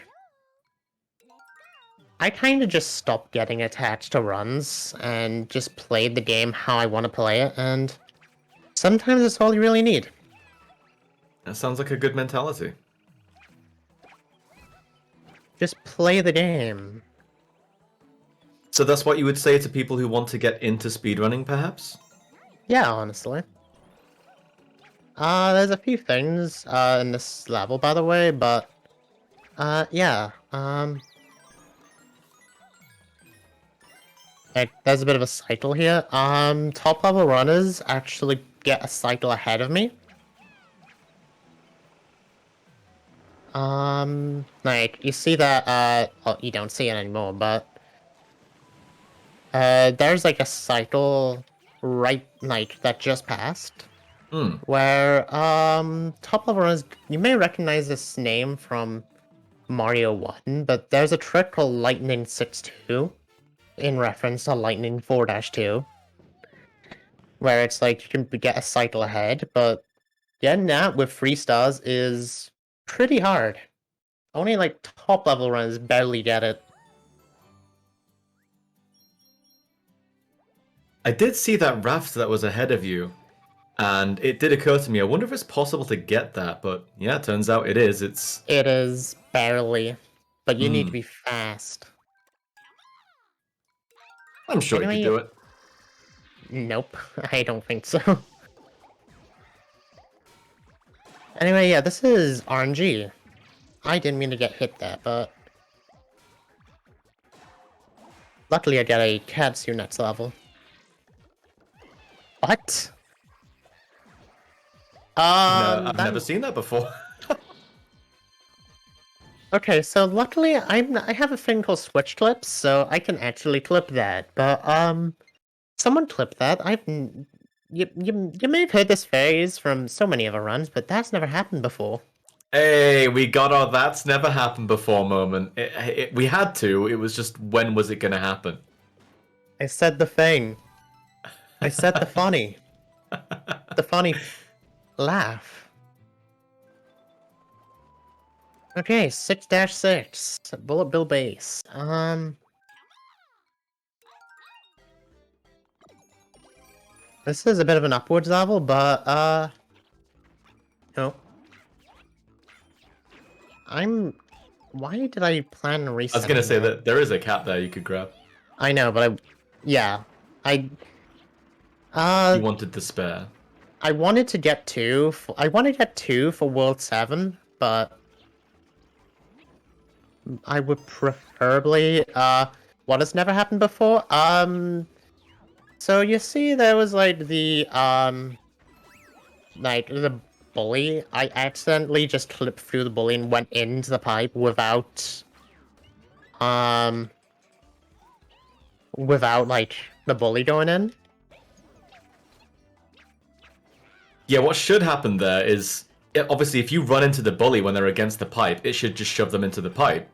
I kind of just stopped getting attached to runs, and just played the game how I want to play it, and... Sometimes it's all you really need. That sounds like a good mentality. Just play the game. So that's what you would say to people who want to get into speedrunning, perhaps? Yeah, honestly. There's a few things in this level, by the way, but yeah. Like, there's a bit of a cycle here. Top level runners actually get a cycle ahead of me. Like, you see that, well, you don't see it anymore, but there's like a cycle right, like, that just passed. Hmm. Where, top level runners, you may recognize this name from Mario 1, but there's a trick called Lightning 6-2 in reference to Lightning 4-2, where it's like you can get a cycle ahead, but getting that with 3 stars is pretty hard. Only like top level runners barely get it. I did see that raft that was ahead of you, and it did occur to me, I wonder if it's possible to get that, but yeah, it turns out it is. It is barely, but you need to be fast. I'm sure you could Anyway, do it. nope, I don't think so. Anyway, yeah, this is RNG. I didn't mean to get hit there, but luckily I got a Katsu next level. What? No, I've never seen that before. Okay, so luckily I have a thing called switch clips, so I can actually clip that. But someone clipped that. You may have heard this phrase from so many other runs, but that's never happened before. Hey, we got our "that's never happened before" moment. We had to. It was just, when was it going to happen? I said the thing. I said the funny. The funny laugh. Okay, 6-6. Bullet bill base. This is a bit of an upwards level, but no. Why did I plan on I was resetting going to say that? that there is a cat there you could grab. I know, but yeah. I You wanted to spare. I wanted to get two. I wanted to get two for World 7, but I would preferably what has never happened before? So you see there was like the bully. I accidentally just clipped through the bully and went into the pipe without like the bully going in. Yeah, what should happen there is, obviously, if you run into the bully when they're against the pipe, it should just shove them into the pipe.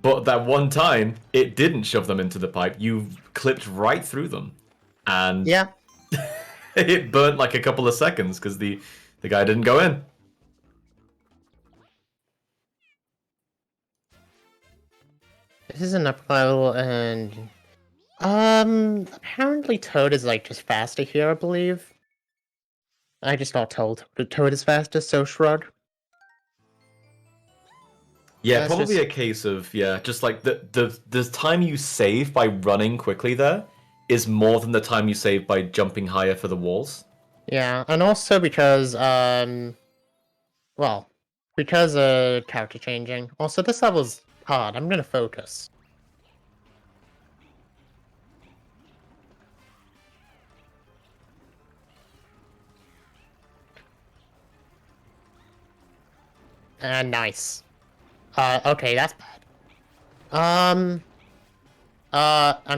But that one time, it didn't shove them into the pipe. You clipped right through them. And Yeah. it burnt like a couple of seconds because the guy didn't go in. This is an up level, and apparently Toad is like just faster here, I believe. I just got told that Toad is faster, so shrug. Yeah, That's probably just... a case of, yeah, just like the time you save by running quickly there is more than the time you save by jumping higher for the walls. Yeah, and also because well, because character changing. Also, this level's hard. I'm gonna focus. Nice. Okay, that's bad. I'm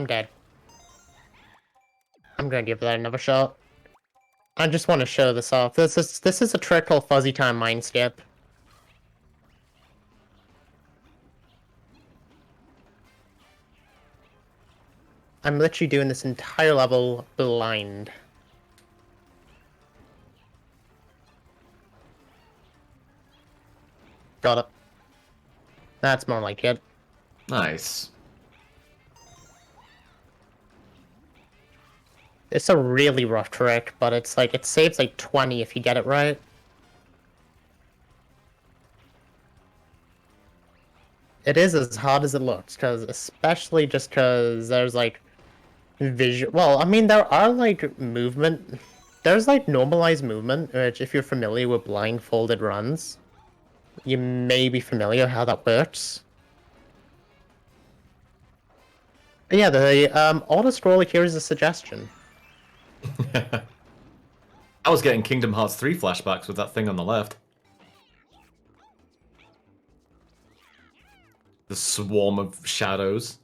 dead. I'm gonna give that another shot. I just want to show this off. This is a trick called Fuzzy Time Mind Skip. I'm literally doing this entire level blind. Got it. That's more like it. Nice. It's a really rough trick, but it's like, it saves like 20 if you get it right. it is as hard as it looks, because especially just because there's like visual. Well, I mean, there are like movement. There's like normalized movement, which if you're familiar with blindfolded runs, you may be familiar how that works. But yeah, the auto scroller here is a suggestion. I was getting Kingdom Hearts 3 flashbacks with that thing on the left. The swarm of shadows.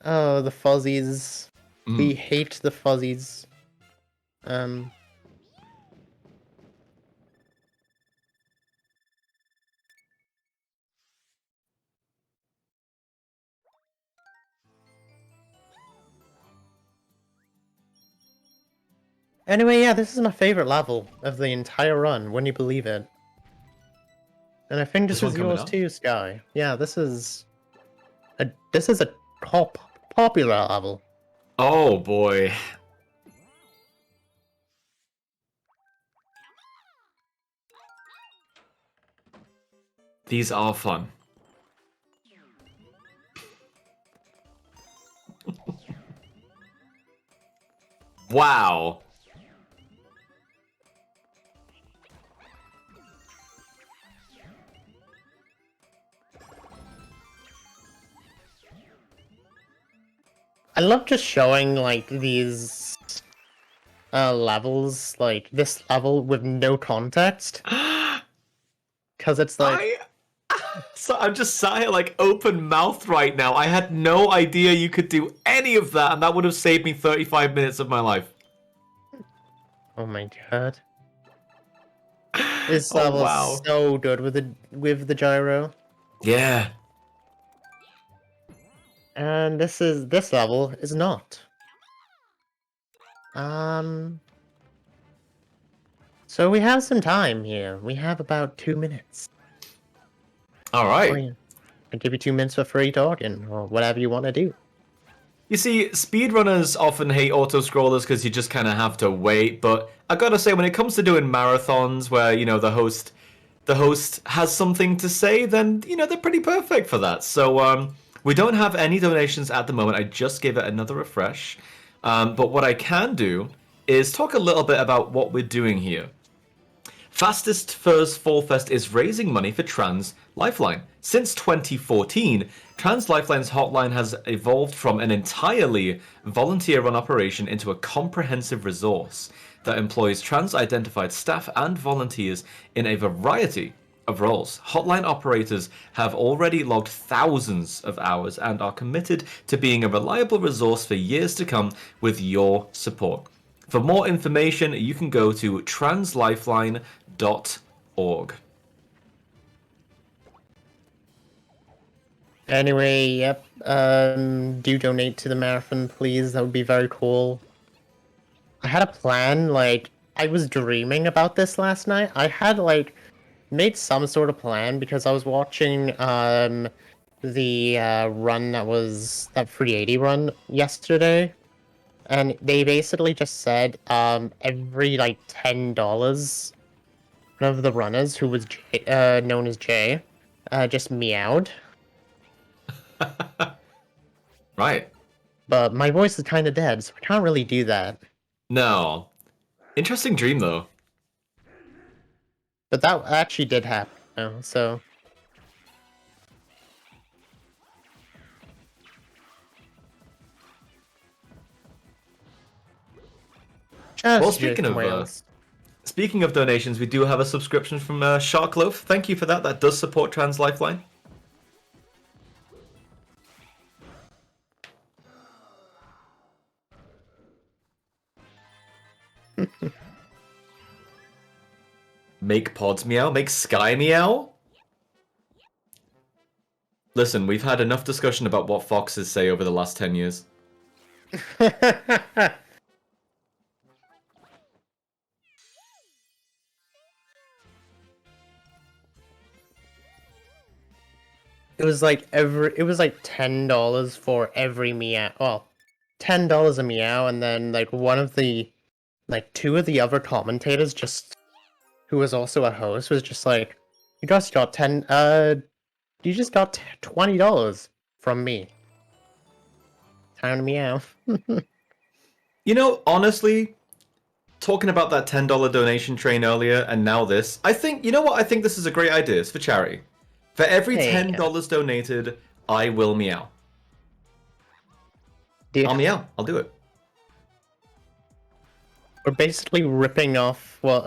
Oh, the fuzzies. We hate the fuzzies. Anyway, yeah, this is my favorite level of the entire run, wouldn't you believe it? And I think this one is coming yours up? too, Sky. Yeah, this is a popular level. Oh boy. These are fun. Wow. I love just showing like these levels, like this level with no context, because it's like So I'm just sat here like open mouthed right now. I had no idea you could do any of that, and that would have saved me 35 minutes of my life. oh my god. This Oh level is wow. so good with the gyro. Yeah. And this level is not. So we have some time here. We have about 2 minutes. All right. I'll give you 2 minutes for free talking, or whatever you want to do. You see, speedrunners often hate auto-scrollers because you just kind of have to wait, but I gotta say, when it comes to doing marathons where, you know, the host has something to say, then, you know, they're pretty perfect for that. So, we don't have any donations at the moment. I just gave it another refresh. But what I can do is talk a little bit about what we're doing here. Fastest FursFall Fest is raising money for Trans Lifeline. Since 2014, Trans Lifeline's hotline has evolved from an entirely volunteer-run operation into a comprehensive resource that employs trans-identified staff and volunteers in a variety of roles. Hotline operators have already logged thousands of hours and are committed to being a reliable resource for years to come with your support. For more information, you can go to translifeline.org. Anyway, yep. Do donate to the marathon, please. That would be very cool. I had a plan, like, I was dreaming about this last night. I had, like, made some sort of plan because I was watching, the, run that 380 run yesterday. And they basically just said, every, like, $10, one of the runners, who was known as Jay, just meowed. Right. But my voice is kind of dead, so I can't really do that. No. Interesting dream, though. But that actually did happen, so... Well, Just Wales. speaking of donations, we do have a subscription from Sharkloaf. Thank you for that. That does support Trans Lifeline. Make pods meow? Make Sky meow? Listen, we've had enough discussion about what foxes say over the last 10 years. It was like $10 for every meow. Well, $10 a meow, and then like two of the other commentators, just who was also a host, was just like, you just got You just got $20 from me. Time to meow. You know, honestly, talking about that $10 donation train earlier and now this, I think, you know what? I think this is a great idea. It's for charity. For every There you $10 donated, I will meow. Deal. I'll meow. I'll do it. We're basically ripping off what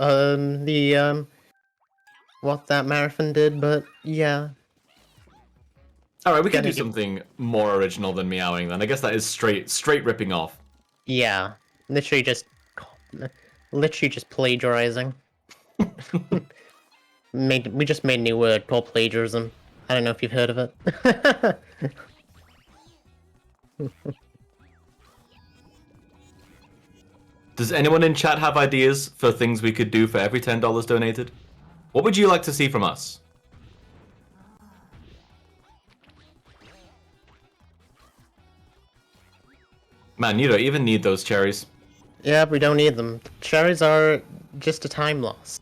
what that marathon did, but yeah. Alright, we can Gotta do get- something more original than meowing then. I guess that is straight ripping off. Yeah. Literally just plagiarizing. We just made a new word called plagiarism. I don't know if you've heard of it. Does anyone in chat have ideas for things we could do for every $10 donated? What would you like to see from us? Man, you don't even need those cherries. Yeah, we don't need them. Cherries are just a time loss.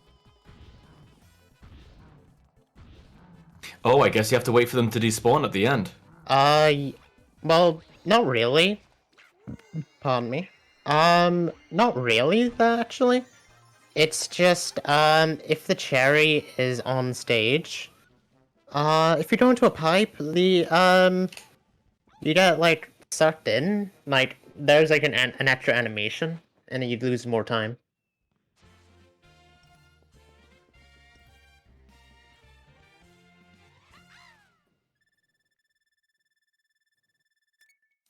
Oh, I guess you have to wait for them to despawn at the end. Well, not really. Pardon me. Not really, actually. It's just, if the cherry is on stage, if you go into a pipe, you get, like, sucked in, like, there's, like, an extra animation, and then you'd lose more time.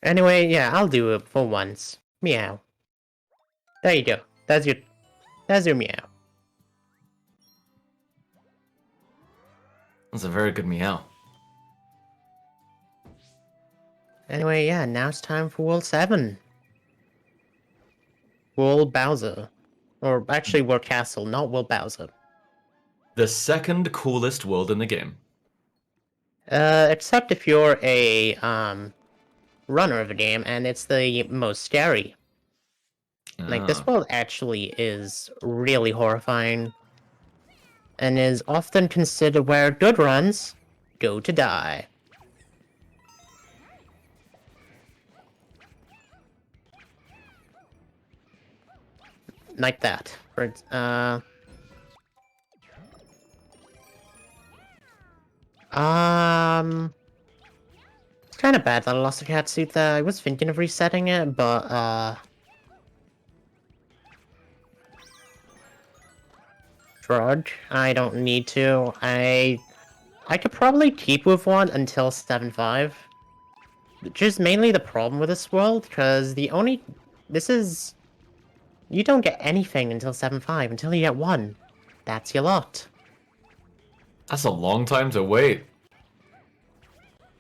Anyway, yeah, I'll do it for once. Meow. There you go. That's your meow. That's a very good meow. Anyway, yeah, now it's time for World 7. World Bowser. Or actually World Castle, not World Bowser. The second coolest world in the game. Except if you're a, runner of the game, and it's the most scary. Like, this world actually is really horrifying, and is often considered where good runs go to die. Like that. It's kind of bad that I lost the cat suit there. I was thinking of resetting it, but, Drudge, I don't need to. I could probably keep with one until 7.5. Which is mainly the problem with this world, because you don't get anything until 7.5, until you get one. That's your lot. That's a long time to wait.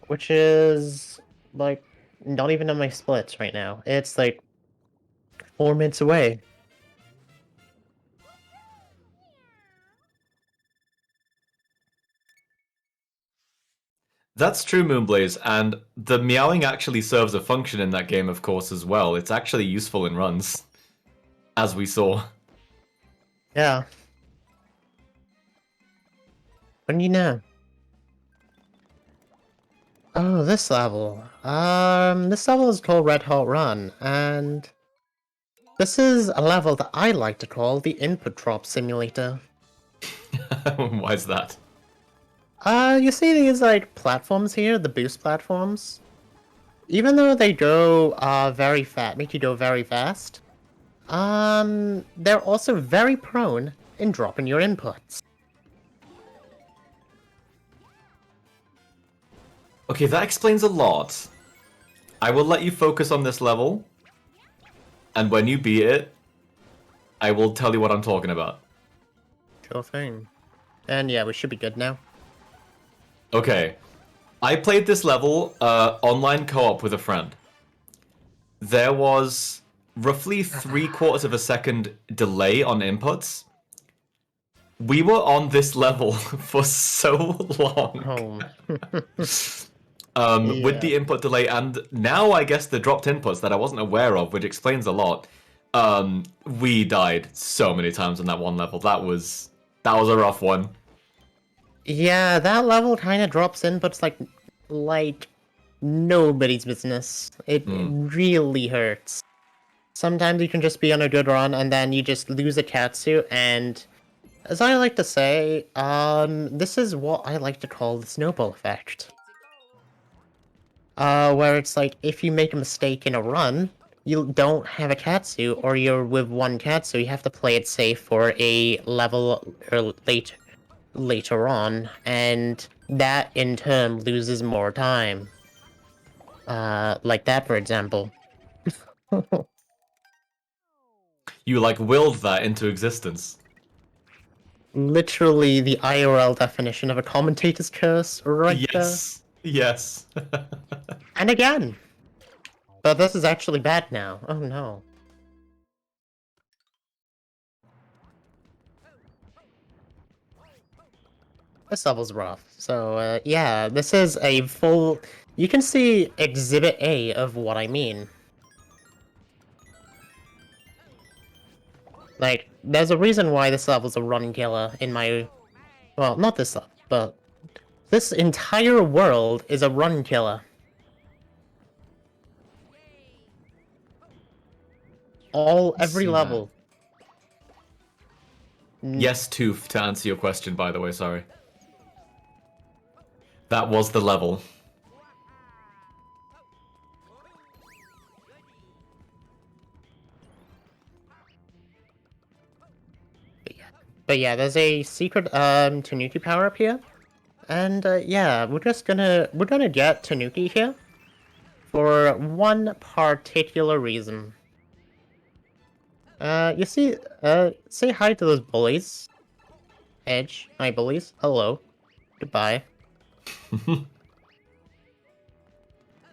Which is, like, not even on my splits right now. It's, like, 4 minutes away. That's true, Moonblaze, and the meowing actually serves a function in that game, of course, as well. It's actually useful in runs, as we saw. Yeah. What do you know? Oh, this level. This level is called Red Hot Run, and this is a level that I like to call the Input Drop Simulator. Why is that? You see these, like, platforms here, the boost platforms? Even though they go, make you go very fast, they're also very prone in dropping your inputs. Okay, that explains a lot. I will let you focus on this level, and when you beat it, I will tell you what I'm talking about. Sure thing. And yeah, we should be good now. Okay. I played this level online co-op with a friend. There was roughly 3/4 of a second delay on inputs. We were on this level for so long. With the input delay, and now I guess the dropped inputs that I wasn't aware of, which explains a lot. We died so many times on that one level. That was a rough one. Yeah, that level kind of drops in, but it's like nobody's business. It really hurts. Sometimes you can just be on a good run, and then you just lose a Katsu, and as I like to say, this is what I like to call the snowball effect. Where it's like, if you make a mistake in a run, you don't have a Katsu, or you're with one Katsu, you have to play it safe for a level or later on, and that in turn loses more time. Like that, for example. You like willed that into existence. Literally the IRL definition of a commentator's curse right there. Yes. Yes. And again! But this is actually bad now. Oh no. This level's rough. So, yeah, this is a full... You can see Exhibit A of what I mean. Like, there's a reason why this level's a run killer in my... Well, not this level, but... This entire world is a run killer. Every See that. level. Yes, Tooth, to answer your question, by the way, sorry. That was the level. But yeah, there's a secret Tanuki power up here. And yeah, we're gonna get Tanuki here for one particular reason. You see, say hi to those bullies. Edge, hi bullies. Hello. Goodbye.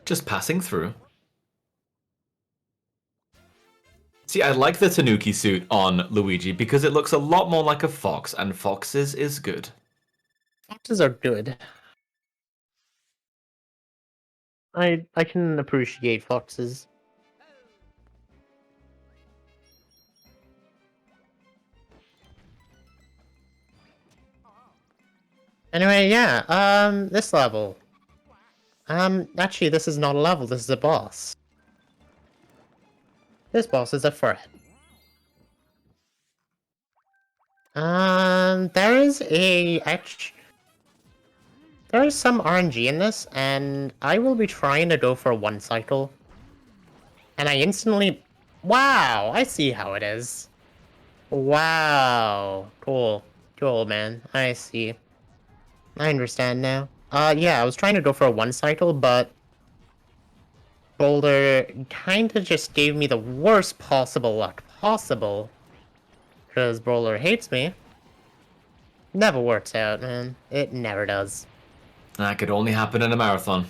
Just passing through. See, I like the Tanuki suit on Luigi because it looks a lot more like a fox, and foxes is good. Foxes are good. I can appreciate foxes. Anyway, yeah, this level. Actually, this is not a level, this is a boss. This boss is a threat. There is there is some RNG in this, and I will be trying to go for a one cycle. And I instantly... Wow, I see how it is. Wow, cool. Cool, man. I see. I understand now. Yeah, I was trying to go for a one cycle, but Boulder kinda just gave me the worst possible luck possible. Because Boulder hates me. Never works out, man. It never does. That could only happen in a marathon.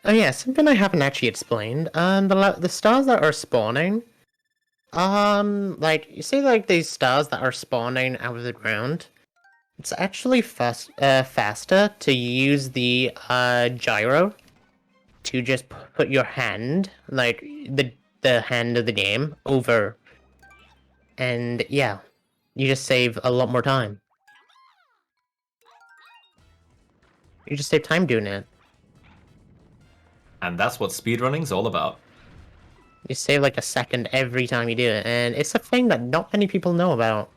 Oh yeah, something I haven't actually explained. The stars that are spawning, like you see, like these stars that are spawning out of the ground. It's actually faster to use the gyro to just put your hand, like the hand of the game, over, and yeah, you just save a lot more time. You just save time doing it. And that's what speedrunning's all about. You save like a second every time you do it, and it's a thing that not many people know about.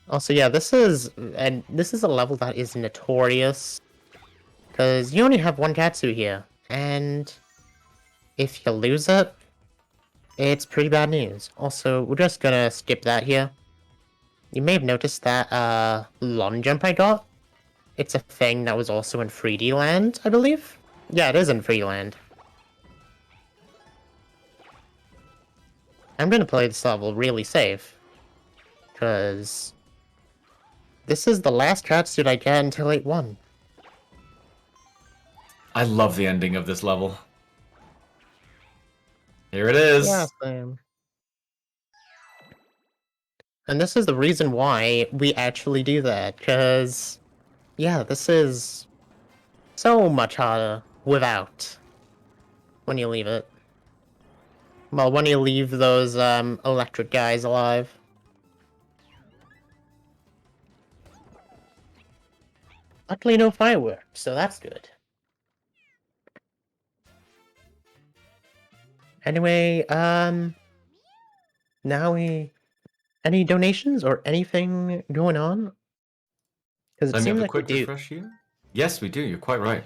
Also, yeah, this is a level that is notorious because you only have one Katsu here, and if you lose it, it's pretty bad news. Also, we're just gonna skip that here. You may have noticed that long jump I got. It's a thing that was also in 3D Land, I believe. Yeah, it is in 3D Land. I'm gonna play this level really safe, because this is the last Katsu I get until 8-1. I love the ending of this level. Here it is. Yeah, same. And this is the reason why we actually do that, because, yeah, this is so much harder without. when you leave it. Well, when you leave those electric guys alive. Luckily no fireworks, so that's good. Anyway, now any donations or anything going on? Because it Let me have seems a like we quick do. refresh here. Yes, we do. You're quite right.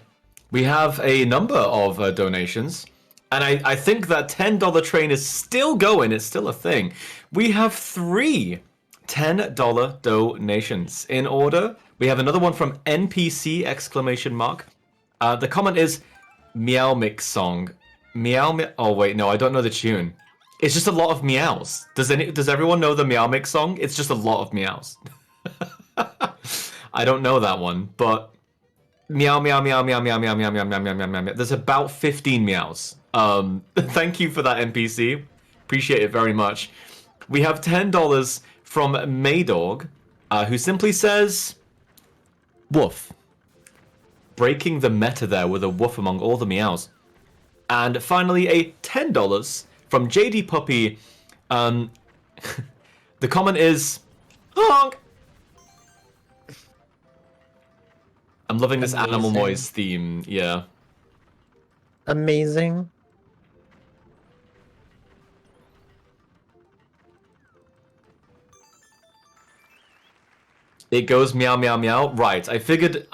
We have a number of donations, and I think that $10 train is still going. It's still a thing. We have 3 $10 donations in order. We have another one from NPC exclamation mark. The comment is Meow Mix song. Oh wait, no, I don't know the tune. It's just a lot of meows. Does everyone know the Meow Mix song? It's just a lot of meows. I don't know that one, but meow meow meow meow meow meow meow meow meow meow meow meow. There's about 15 meows. Thank you for that, NPC. Appreciate it very much. We have $10 from Maydog, who simply says, "Woof." Breaking the meta there with a woof among all the meows. And finally, a $10 from JD Puppy. The comment is, honk. I'm loving this animal Amazing. noise theme, yeah. Amazing. It goes meow meow meow. Right. I figured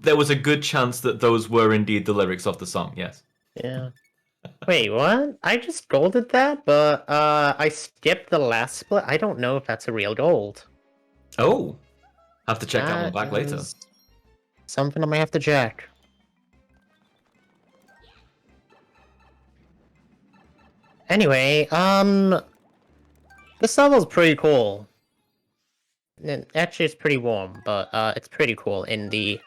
there was a good chance that those were indeed the lyrics of the song, yes. Yeah. Wait, what? I just golded that, but I skipped the last split. I don't know if that's a real gold. Oh. Have to check that one back later. Is something I might have to check. Anyway, this level's pretty cool. Actually, it's pretty warm, but it's pretty cool in the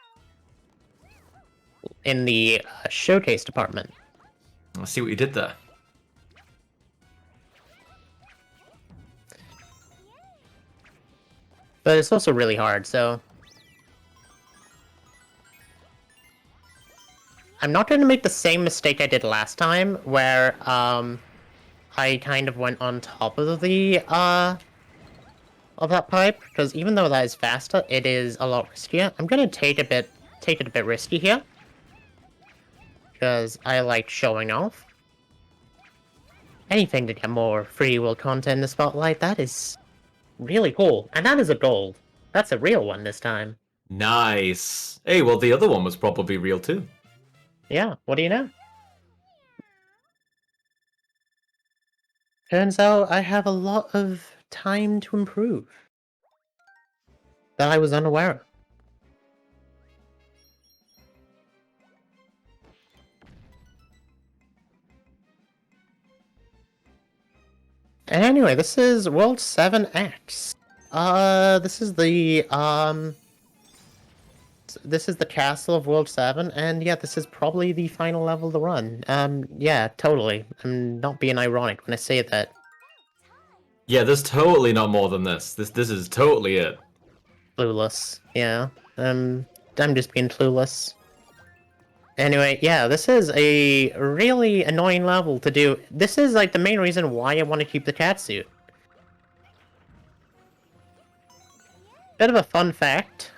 showcase department. I see what you did there. But it's also really hard, so I'm not going to make the same mistake I did last time, where I kind of went on top of the of that pipe, because even though that is faster, it is a lot riskier. I'm gonna take it a bit risky here, because I like showing off. Anything to get more free will content in the spotlight, that is really cool. And that is a gold. That's a real one this time. Nice. Hey, well, the other one was probably real too. Yeah, what do you know? Turns out I have a lot of time to improve that I was unaware of. And anyway, this is World 7X. This is the castle of World 7, and yeah, this is probably the final level of the run. Yeah, totally. I'm not being ironic when I say that. Yeah, there's totally not more than this. This is totally it. Clueless. Yeah. I'm just being clueless. Anyway, yeah, this is a really annoying level to do. This is like the main reason why I want to keep the catsuit. Bit of a fun fact.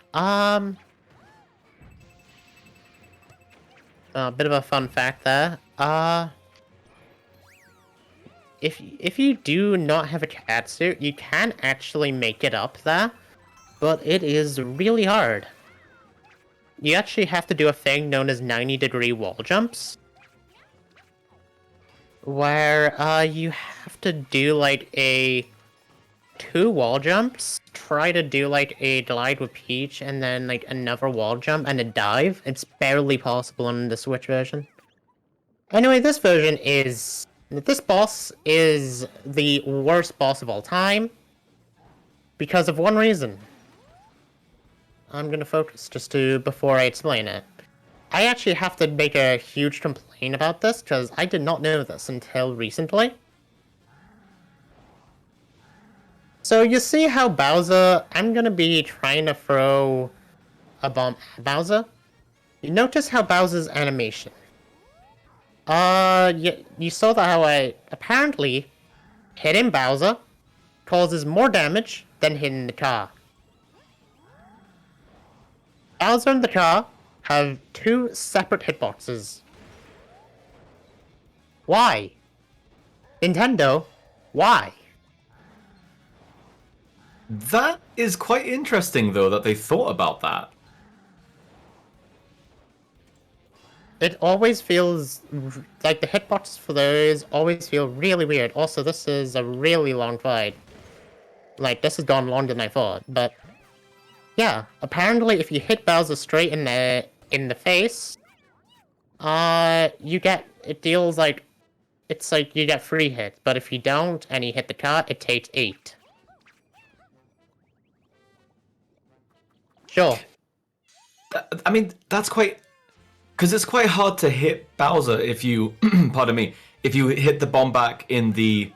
Bit of a fun fact there. If you do not have a catsuit, you can actually make it up there, but it is really hard. You actually have to do a thing known as 90-degree wall jumps, where you have to do like a 2 wall jumps, try to do like a glide with Peach, and then like another wall jump and a dive. It's barely possible on the Switch version. Anyway, this boss is the worst boss of all time because of one reason. I'm gonna focus before I explain it. I actually have to make a huge complaint about this because I did not know this until recently. So you see how Bowser, I'm gonna be trying to throw a bomb at Bowser. You notice how Bowser's animation. you saw that how apparently hitting Bowser causes more damage than hitting the car. Bowser and the car have 2 separate hitboxes. Why? Nintendo, why? That is quite interesting, though, that they thought about that. It always feels like the hitboxes for those always feel really weird. Also, this is a really long fight. Like, this has gone longer than I thought, but yeah, apparently if you hit Bowser straight in the face, it deals like, it's like you get 3 hits, but if you don't and you hit the car, it takes 8. Sure. I mean, that's quite... Because it's quite hard to hit Bowser if you... pardon me. If you hit the bomb back in the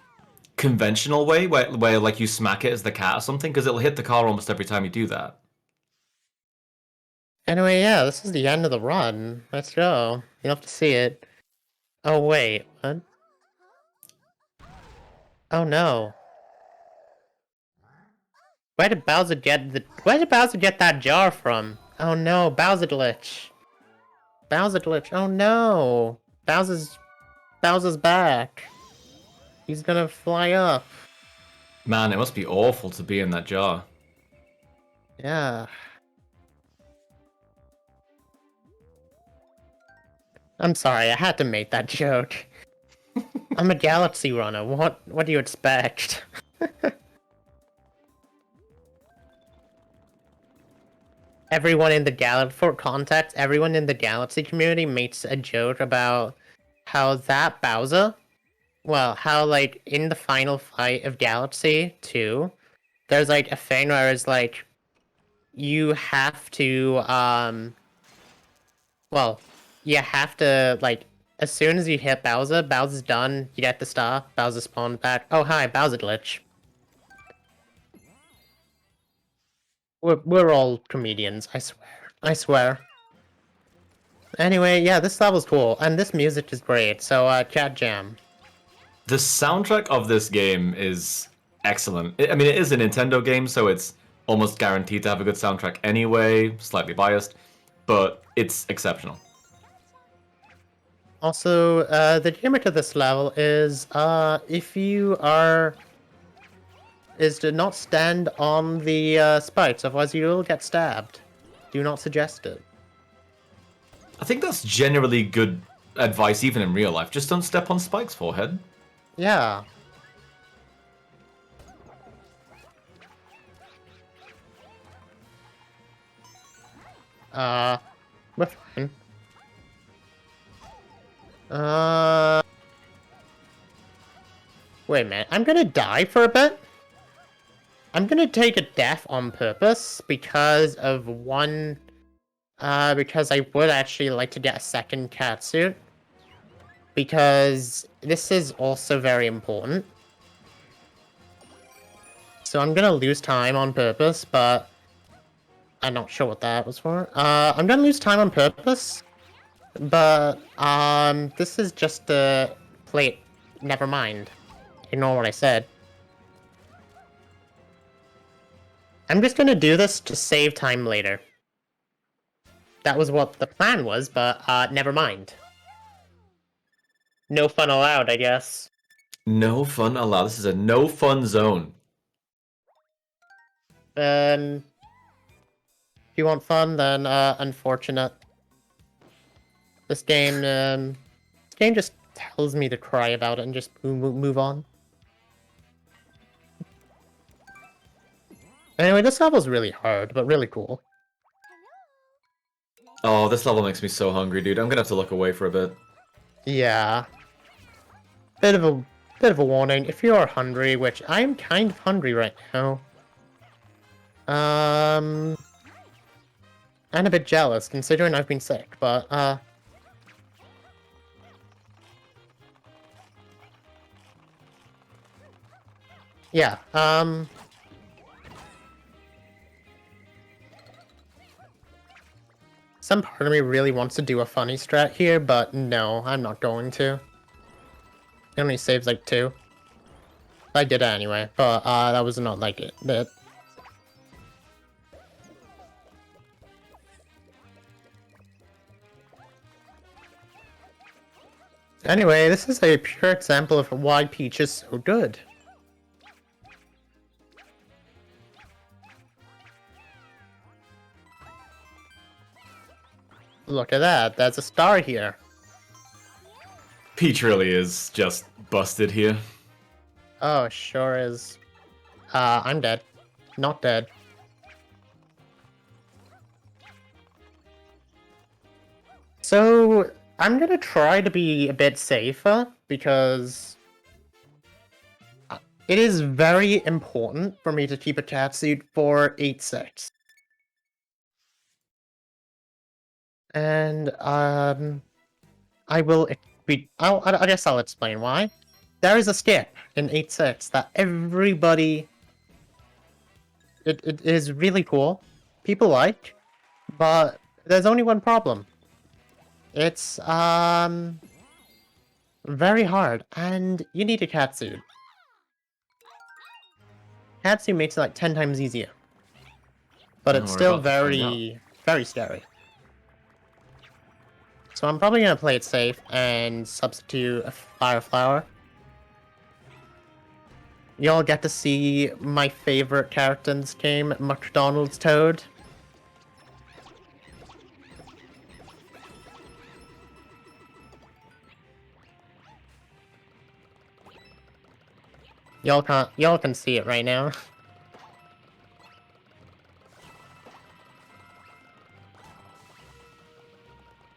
conventional way, where like you smack it as the cat or something, because it'll hit the car almost every time you do that. Anyway, yeah, this is the end of the run. Let's go. You'll have to see it. Oh, wait, what? Oh, no. Where did Bowser get that jar from? Oh, no, Bowser glitch. Bowser glitch, oh, no. Bowser's back. He's gonna fly up. Man, it must be awful to be in that jar. Yeah. I'm sorry, I had to make that joke. I'm a galaxy runner. What do you expect? For context, everyone in the Galaxy community makes a joke about how that Bowser, well, how like in the final fight of Galaxy 2, there's like a thing where it's like you have to you have to like as soon as you hit Bowser's done, you get the star, Bowser spawns back. Oh hi, Bowser glitch. We're all comedians, I swear. I swear. Anyway, yeah, this level's cool, and this music is great, so chat jam. The soundtrack of this game is excellent. I mean, it is a Nintendo game, so it's almost guaranteed to have a good soundtrack anyway, slightly biased, but it's exceptional. Also, the gimmick of this level is, is to not stand on the spikes, otherwise you will get stabbed. Do not suggest it. I think that's generally good advice even in real life. Just don't step on Spike's forehead. Yeah. We're fine. Wait a minute, I'm gonna die for a bit? I'm gonna take a death on purpose because of one... because I would actually like to get a second catsuit. Because this is also very important. So I'm gonna lose time on purpose, but... I'm not sure what that was for. I'm gonna lose time on purpose. But, this is just to play it. Never mind. Ignore what I said. I'm just gonna do this to save time later. That was what the plan was, but, never mind. No fun allowed, I guess. No fun allowed. This is a no fun zone. If you want fun, then, unfortunate. This game just tells me to cry about it and just move on. Anyway, this level's really hard, but really cool. Oh, this level makes me so hungry, dude. I'm gonna have to look away for a bit. Yeah. Bit of a warning. If you are hungry, which I'm kind of hungry right now. And a bit jealous, considering I've been sick, but, yeah, Some part of me really wants to do a funny strat here, but no, I'm not going to. It only saves like 2. I did it anyway, but that was not like it. But anyway, this is a pure example of why Peach is so good. Look at that, there's a star here. Peach really is just busted here. Oh, sure is. I'm dead. Not dead. So, I'm gonna try to be a bit safer, because it is very important for me to keep a catsuit for 8-6. And, I guess I'll explain why. There is a skip in 8-6 that everybody... It is really cool. People like, but there's only one problem. It's, very hard, and you need a catsuit. Catsuit makes it like 10 times easier. But it's still very, very scary. So I'm probably gonna play it safe and substitute a Fire Flower. Y'all get to see my favorite character in this game, McDonald's Toad. Y'all can see it right now.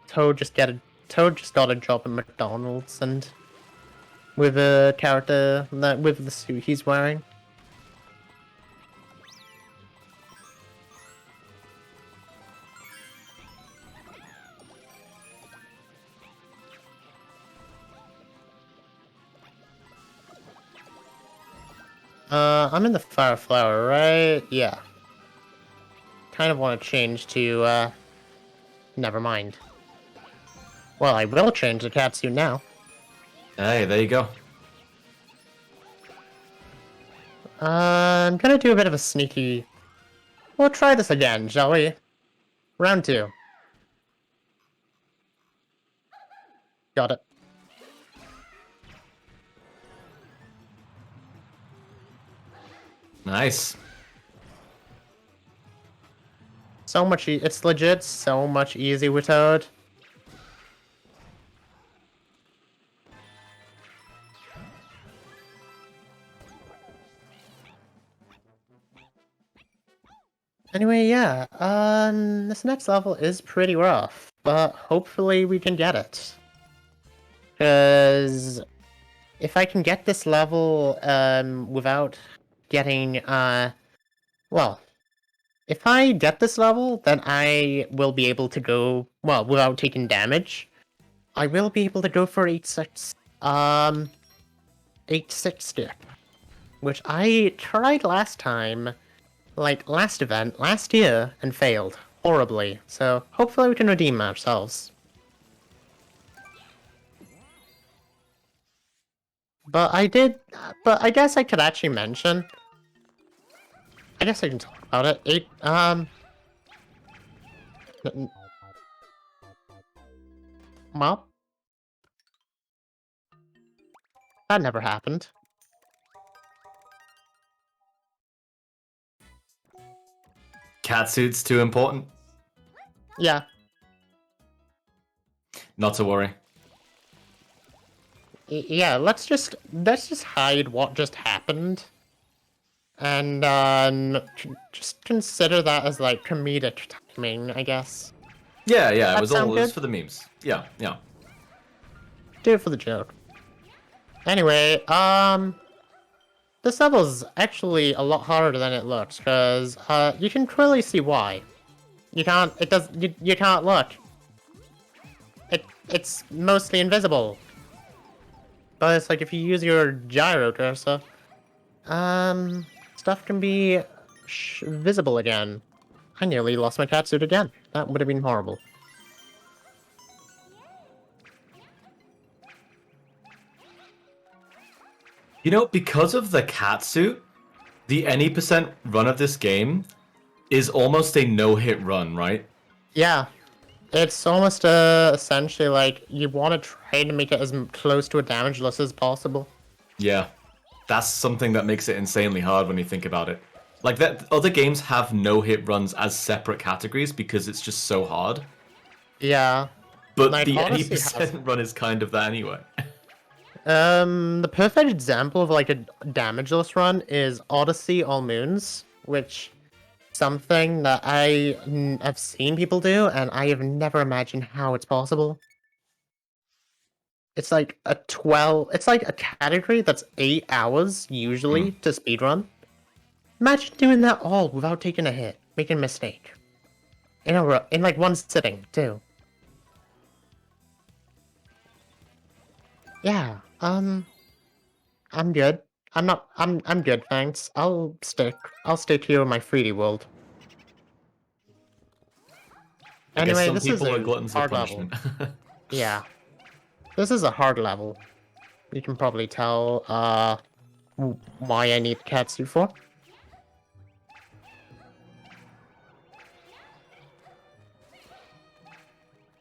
Toad just got a job at McDonald's, and with a character with the suit he's wearing. I'm in the Fire Flower, right? Yeah. Kind of want to change to, never mind. Well, I will change the catsuit now. Hey, there you go. I'm gonna do a bit of a sneaky... We'll try this again, shall we? Round 2. Got it. Nice. So much it's legit so much easy with Toad. Anyway, yeah, this next level is pretty rough, but hopefully we can get it. Because if I can get this level, without getting, well, if I get this level, then I will be able to go, well, without taking damage, I will be able to go for 8-6, 8-6 skip, which I tried last time, like last event, last year, and failed horribly, so hopefully we can redeem ourselves. But I guess I could actually mention, I guess I can talk about it. Well, that never happened. Catsuit's too important? Yeah. Not to worry. Yeah, let's just hide what just happened. And, just consider that as, like, comedic timing, I guess. Yeah, it was for the memes. Yeah. Do it for the joke. Anyway, this level's actually a lot harder than it looks, because, you can clearly see why. You can't look. It's mostly invisible. But it's like if you use your gyro cursor, stuff can be visible again. I nearly lost my catsuit again. That would have been horrible. You know, because of the catsuit, the any percent run of this game is almost a no-hit run, right? Yeah, it's almost essentially like you want to try to make it as close to a damageless as possible. Yeah. That's something that makes it insanely hard when you think about it. Like that other games have no-hit runs as separate categories because it's just so hard. Yeah, But like the any Odyssey has. percent run is kind of that anyway. The perfect example of like a damageless run is Odyssey All Moons, which something that have seen people do, and I have never imagined how it's possible. It's like it's like a category that's 8 hours usually to speedrun. Imagine doing that all without taking a hit, making a mistake. In like one sitting, too. Yeah, I'm good. I'm good, thanks. I'll stick here in my 3D world. I guess Anyway, some this is people are a gluttons for hard level. punishment. Yeah. This is a hard level. You can probably tell, why I need Katsu for.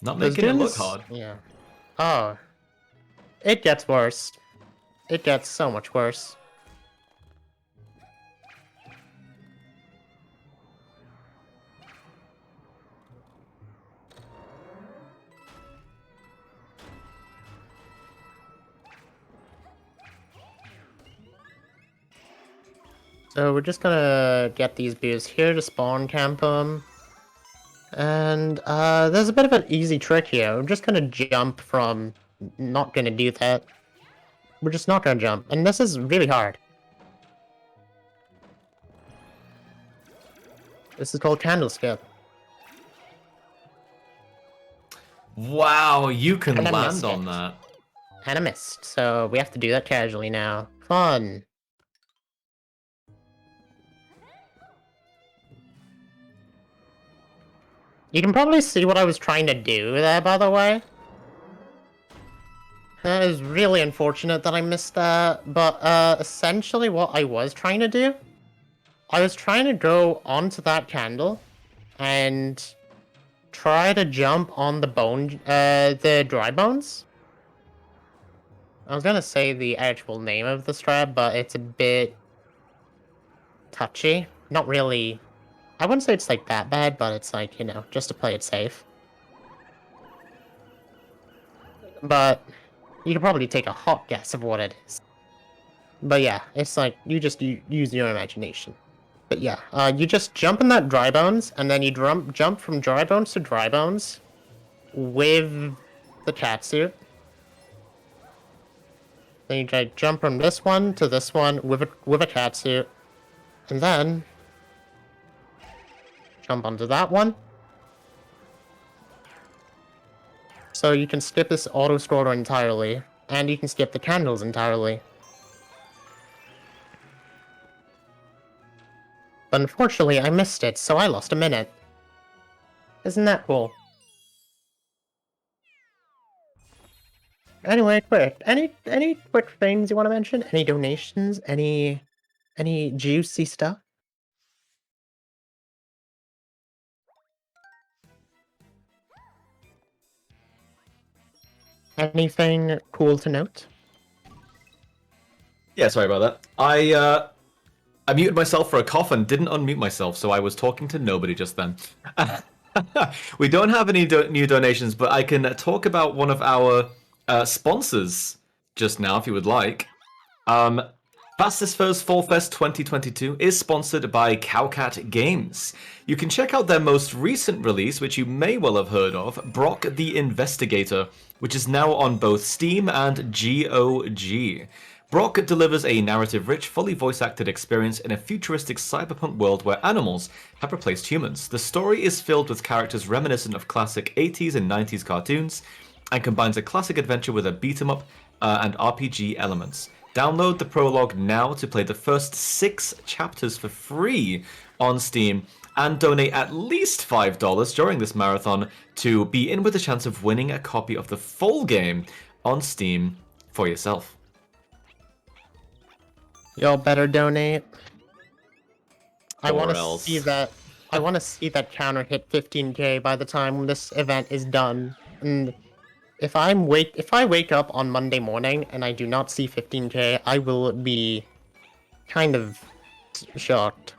Not Because making it doing look this... hard. Yeah. Oh. It gets worse. It gets so much worse. So we're just gonna get these beers here to spawn camp them. And there's a bit of an easy trick here. I'm just gonna jump from... Not gonna do that. We're just not gonna jump. And this is really hard. This is called candle skip. Wow, you can And I land missed on it. that. And I missed, so we have to do that casually now. Fun. You can probably see what I was trying to do there, by the way. That is really unfortunate that I missed that, but essentially what I was trying to do, I was trying to go onto that candle and try to jump on the dry bones. I was gonna say the actual name of the strat, but it's a bit touchy. Not really. I wouldn't say it's like that bad, but it's like, you know, just to play it safe. But you can probably take a hot guess of what it is. But yeah, it's like, you just use your imagination. But yeah, you just jump in that dry bones, and then you jump from dry bones to dry bones with the catsuit. Then you try jump from this one to this one with a catsuit, and then jump onto that one. So you can skip this auto-scroller entirely, and you can skip the candles entirely. But unfortunately, I missed it, so I lost a minute. Isn't that cool? Anyway, quick. Any quick things you want to mention? Any donations? Any juicy stuff? Anything cool to note? Yeah, sorry about that. I muted myself for a cough and didn't unmute myself, so I was talking to nobody just then. We don't have any new donations, but I can talk about one of our sponsors just now, if you would like. Fastest FursFall Fest 2022 is sponsored by Cowcat Games. You can check out their most recent release, which you may well have heard of, Brock the Investigator, which is now on both Steam and GOG. Brock delivers a narrative-rich, fully voice-acted experience in a futuristic cyberpunk world where animals have replaced humans. The story is filled with characters reminiscent of classic 80s and 90s cartoons, and combines a classic adventure with a beat-em-up and RPG elements. Download the prologue now to play the first 6 chapters for free on Steam, and donate at least $5 during this marathon to be in with a chance of winning a copy of the full game on Steam for yourself. Y'all better donate. I want Or to else. see that. I want to see that counter hit 15k by the time this event is done. And if I wake up on Monday morning and I do not see 15k, I will be kind of shocked.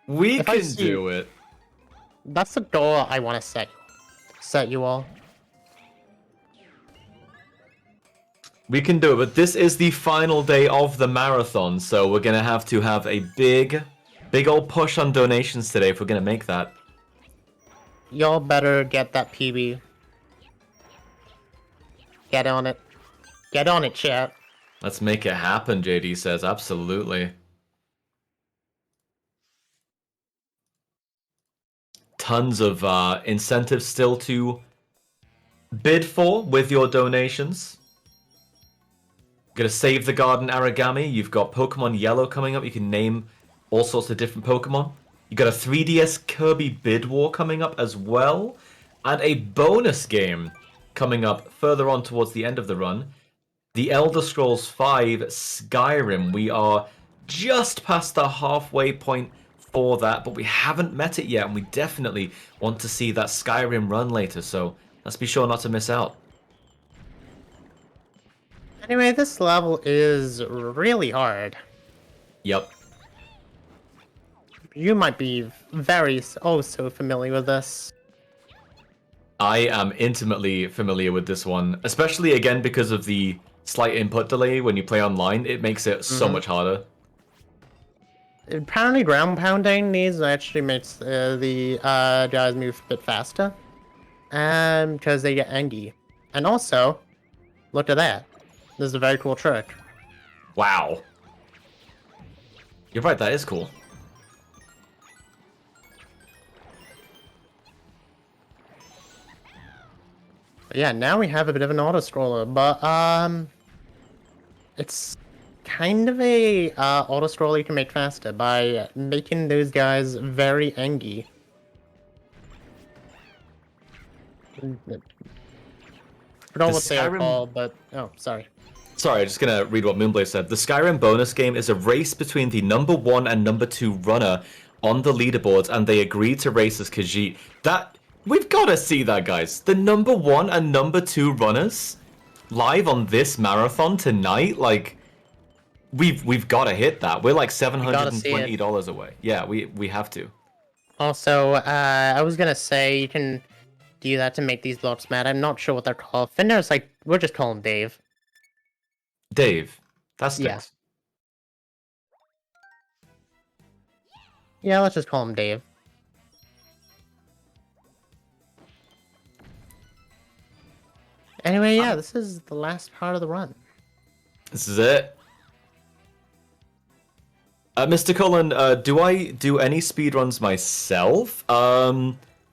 We If I can see, do it. that's the goal I want to set you all. We can do it, but this is the final day of the marathon, so we're gonna have to have a big old push on donations today if we're gonna make that. Y'all better get that PB. Get on it. Get on it, chat. Let's make it happen, JD says. Absolutely. Tons of incentives still to bid for with your donations. Gonna save the garden Aragami. You've got Pokemon Yellow coming up. You can name all sorts of different Pokemon. You got a 3DS Kirby Bid War coming up as well, and a bonus game coming up further on towards the end of the run. The Elder Scrolls V Skyrim. We are just past the halfway point for that, but we haven't met it yet, and we definitely want to see that Skyrim run later, so let's be sure not to miss out. Anyway, this level is really hard. Yep. You might be so familiar with this. I am intimately familiar with this one, especially again because of the slight input delay when you play online. It makes it so much harder. Apparently, ground pounding needs actually makes the guys move a bit faster, because they get angry. And also, look at that. This is a very cool trick. Wow. You're right, that is cool. But yeah, now we have a bit of an auto-scroller, but it's kind of a auto-scroller you can make faster by making those guys very angry. I forgot what they are called, but oh, sorry. Sorry, I'm just gonna read what Moonblade said. The Skyrim bonus game is a race between the number 1 and number 2 runner on the leaderboards, and they agreed to race as Khajiit. We've gotta see that, guys. The number 1 and number 2 runners live on this marathon tonight, like we've gotta hit that. We're like $720 away. Yeah, we have to. Also, I was gonna say you can do that to make these blocks mad. I'm not sure what they're called. Finder's like, we'll just call him Dave. Dave. That sticks. Yeah. Yeah, let's just call him Dave. Anyway, yeah, this is the last part of the run. This is it. Mr. Cullen, do I do any speedruns myself?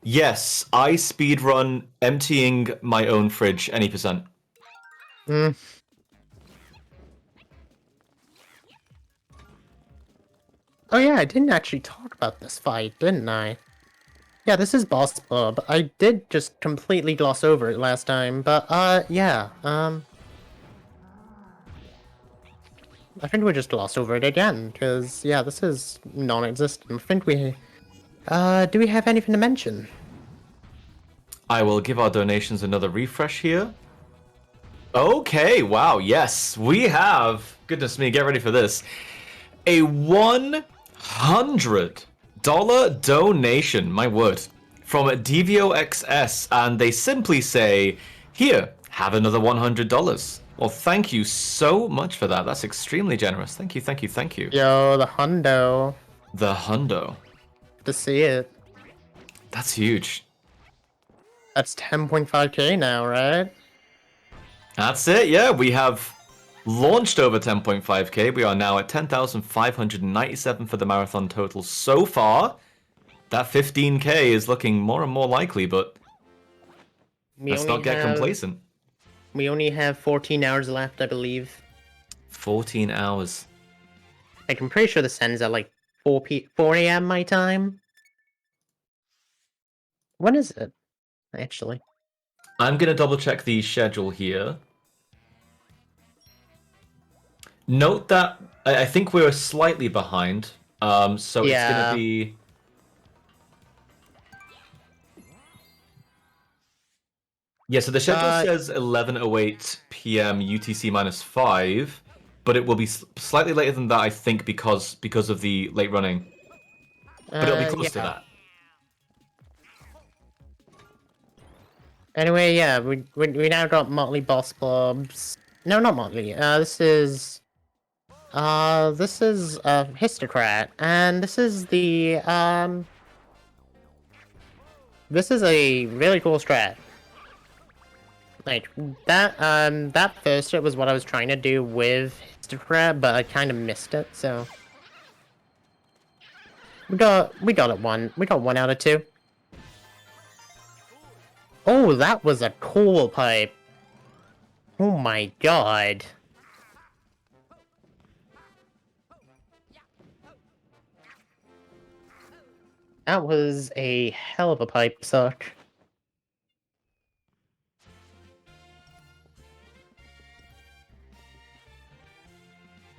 Yes, I speedrun emptying my own fridge any percent. Hmm. Oh yeah, I didn't actually talk about this fight, didn't I? Yeah, this is Boss Club. I did just completely gloss over it last time, but yeah, I think we just gloss over it again, because, yeah, this is non-existent. I think we, do we have anything to mention? I will give our donations another refresh here. Okay, wow, yes, we have, goodness me, get ready for this, a $100 donation, my word, from DVOXS, and they simply say, here, have another $100. Well, thank you so much for that. That's extremely generous. Thank you, thank you, thank you. Yo, the hundo. The hundo. To see it. That's huge. That's 10.5k now, right? That's it, yeah. We have launched over 10.5k. We are now at 10,597 for the marathon total so far. That 15k is looking more and more likely, but let's not get complacent. We only have 14 hours left, I believe. 14 hours. Like, I'm pretty sure this ends at like 4 a.m. my time. When is it, actually? I'm going to double check the schedule here. Note that I think we're slightly behind. So it's gonna Yeah. be. Yeah, so the schedule Uh, says 11:08 p.m. UTC -5, but it will be slightly later than that, I think, because of the late running. But it'll be close to yeah. that. Anyway, yeah, we now got Motley Boss Clubs. No, not Motley. This is Histocrat, and this is a really cool strat. Like that first hit was what I was trying to do with Histocrat, but I kind of missed it. So we got we got 1 out of 2. Oh, that was a cool pipe. Oh my god. That was a hell of a pipe suck.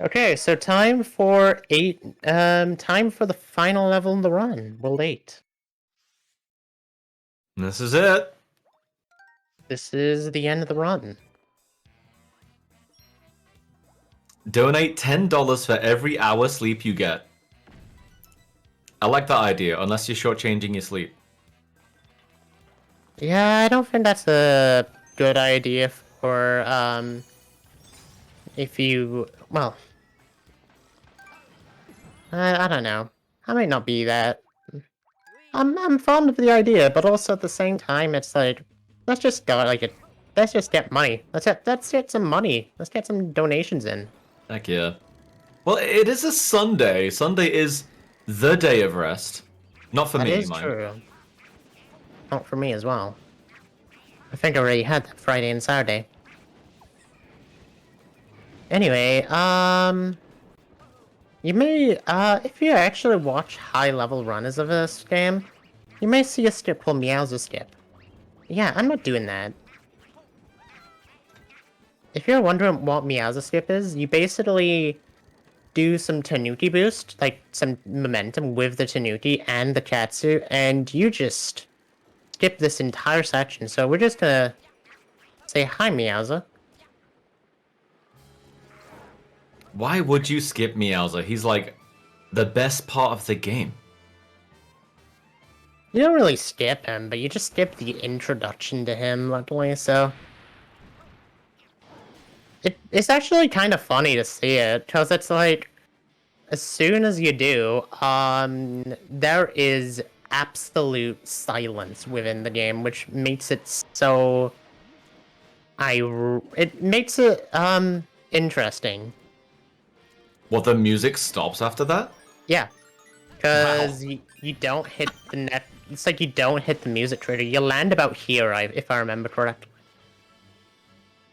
Okay, so time for the final level in the run. World 8. This is it. This is the end of the run. Donate $10 for every hour sleep you get. I like that idea, unless you're shortchanging your sleep. Yeah, I don't think that's a good idea for if you well, I don't know. I might not be that. I'm fond of the idea, but also at the same time, it's like let's just go like it. Let's just get money. Let's get some money. Let's get some donations in. Heck yeah. Well, it is a Sunday. Sunday is the day of rest. Not for That me, is mind. true. Not for me as well. I think I already had that Friday and Saturday. Anyway, you may, if you actually watch high-level runners of this game, you may see a skip called Meowser Skip. Yeah, I'm not doing that. If you're wondering what Meowser Skip is, you basically do some Tanuki boost, like some momentum with the Tanuki and the Katsu, and you just skip this entire section. So we're just gonna say hi, Meowser. Why would you skip Meowser? He's like the best part of the game. You don't really skip him, but you just skip the introduction to him, luckily, so... It's actually kind of funny to see it, because it's like, as soon as you do, there is absolute silence within the game, which makes it so... It makes it, interesting. What, the music stops after that? Yeah, Wow. because you don't hit the net... It's like you don't hit the music trigger. You land about here, if I remember correctly.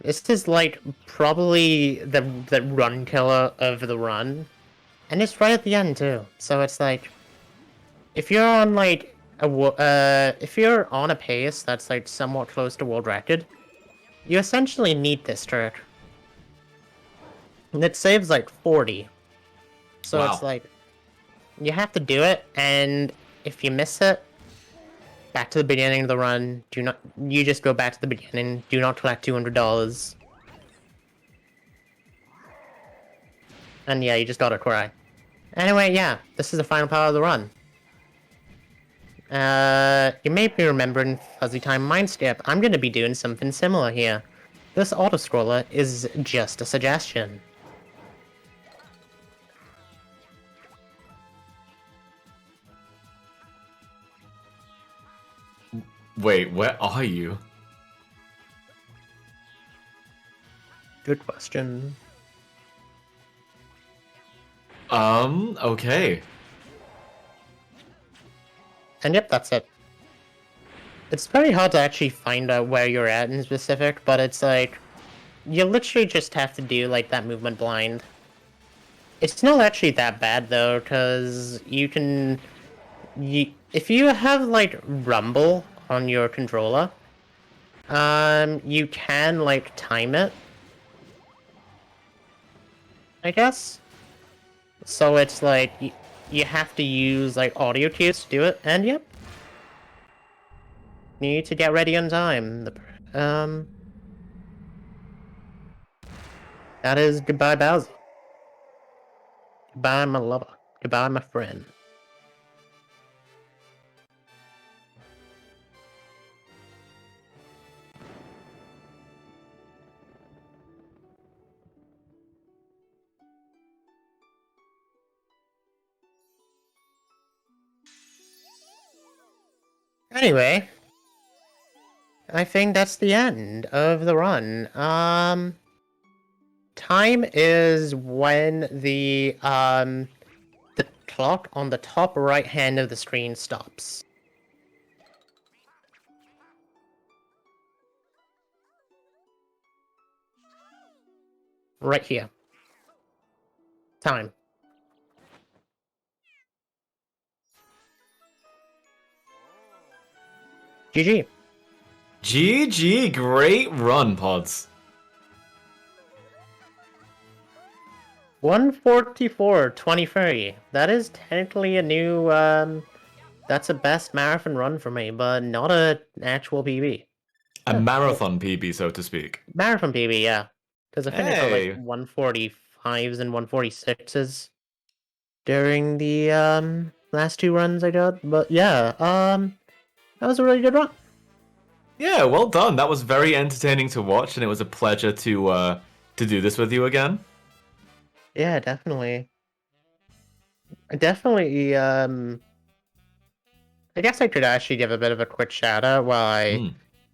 This is like probably the run killer of the run, and it's right at the end too. So it's like, if you're on like if you're on a pace that's like somewhat close to world record, you essentially need this trick, and it saves like 40. So it's Wow. like you have to do it, and if you miss it, back to the beginning of the run. You just go back to the beginning. Do not collect $200. And yeah, you just gotta cry. Anyway, yeah, this is the final part of the run. You may be remembering Fuzzy Time Mindskip. I'm gonna be doing something similar here. This auto-scroller is just a suggestion. Wait, where are you? Good question. Okay. And yep, that's it. It's very hard to actually find out where you're at in specific, but it's like, you literally just have to do like that movement blind. It's not actually that bad though, because if you have like rumble on your controller, you can like time it, I guess. So it's like you have to use like audio cues to do it, and yep, need to get ready on time. That is goodbye, Bowser. Goodbye, my lover. Goodbye, my friend. Anyway, I think that's the end of the run. Time is when the clock on the top right hand of the screen stops. Right here. Time. GG. GG, great run, Pods. 144.23. That is technically a new, that's a best marathon run for me, but not an actual PB. A marathon PB, so to speak. Marathon PB, yeah. Because I finished at like Hey. 145s and 146s during the last two runs I did. But yeah, that was a really good run. Yeah, well done. That was very entertaining to watch, and it was a pleasure to do this with you again. Yeah, definitely. Definitely, I guess I could actually give a bit of a quick shout out while I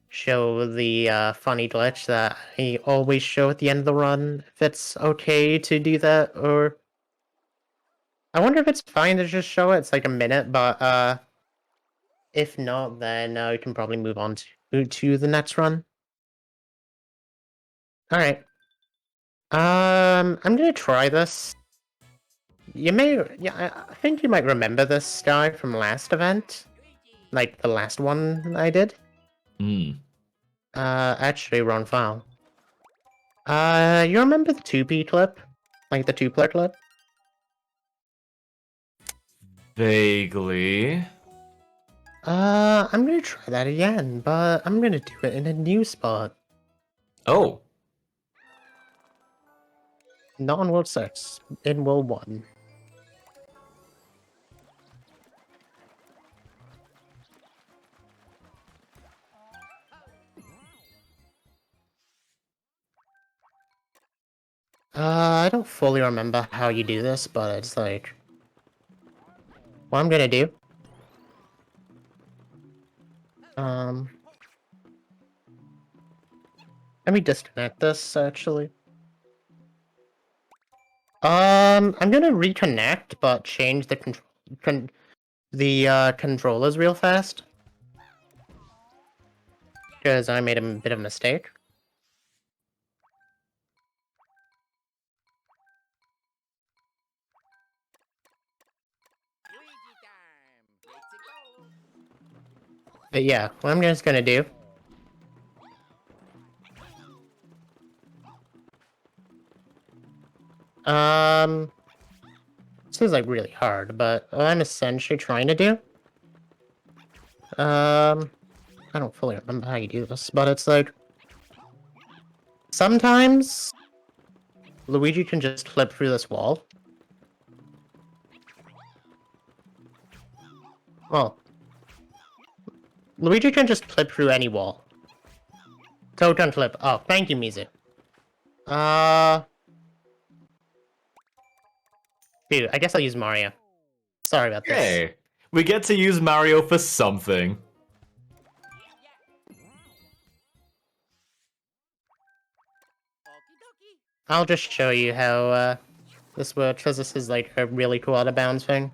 show the funny glitch that I always show at the end of the run. If it's okay to do that, or I wonder if it's fine to just show it. It's like a minute, but if not, then we can probably move on to the next run. All right. I'm gonna try this. You may, yeah, I think you might remember this guy from last event, like the last one I did. Hmm. Actually, wrong file. You remember the 2P clip? Like the 2-player clip? Vaguely. I'm gonna try that again, but I'm gonna do it in a new spot. Oh. Not on World 6, in World 1. I don't fully remember how you do this, but it's like... What I'm gonna do... Let me disconnect this, actually. I'm gonna reconnect, but change the controllers real fast. Because I made a bit of a mistake. But yeah, what I'm just gonna do... This is like really hard, but what I'm essentially trying to do... I don't fully remember how you do this, but it's like... Sometimes... Luigi can just flip through this wall. Well... Luigi can just flip through any wall. Totem flip. Oh, thank you, Mizu. Dude, I guess I'll use Mario. Sorry about this. Hey. We get to use Mario for something. I'll just show you how, this works, because this is like a really cool out-of-bounds thing.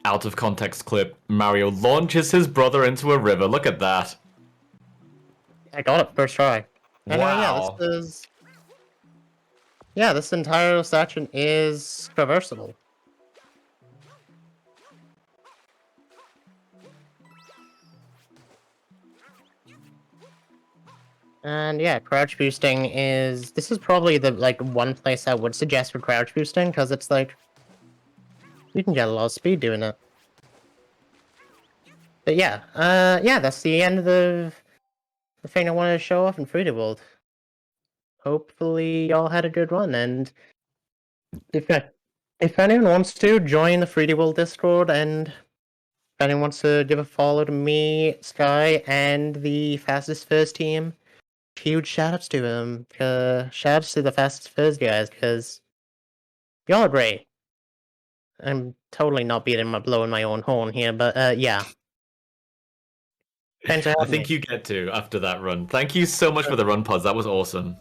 Out of context clip, Mario launches his brother into a river. Look at that. I got it first try. And Wow. yeah, this is... Yeah, this entire section is traversable. And yeah, crouch boosting this is probably the like one place I would suggest for crouch boosting, because it's like you can get a lot of speed doing it. But yeah, yeah, that's the end of the thing I wanted to show off in 3D World. Hopefully y'all had a good run, and if anyone wants to join the 3D World Discord, and if anyone wants to give a follow to me, Sky, and the Fastest First team, huge shoutouts to them. Shoutouts to the Fastest First guys, because y'all are great. I'm totally not blowing my own horn here, but yeah. Thanks for I having think me. you get to after that run. Thank you so much for the run, Pods. That was awesome.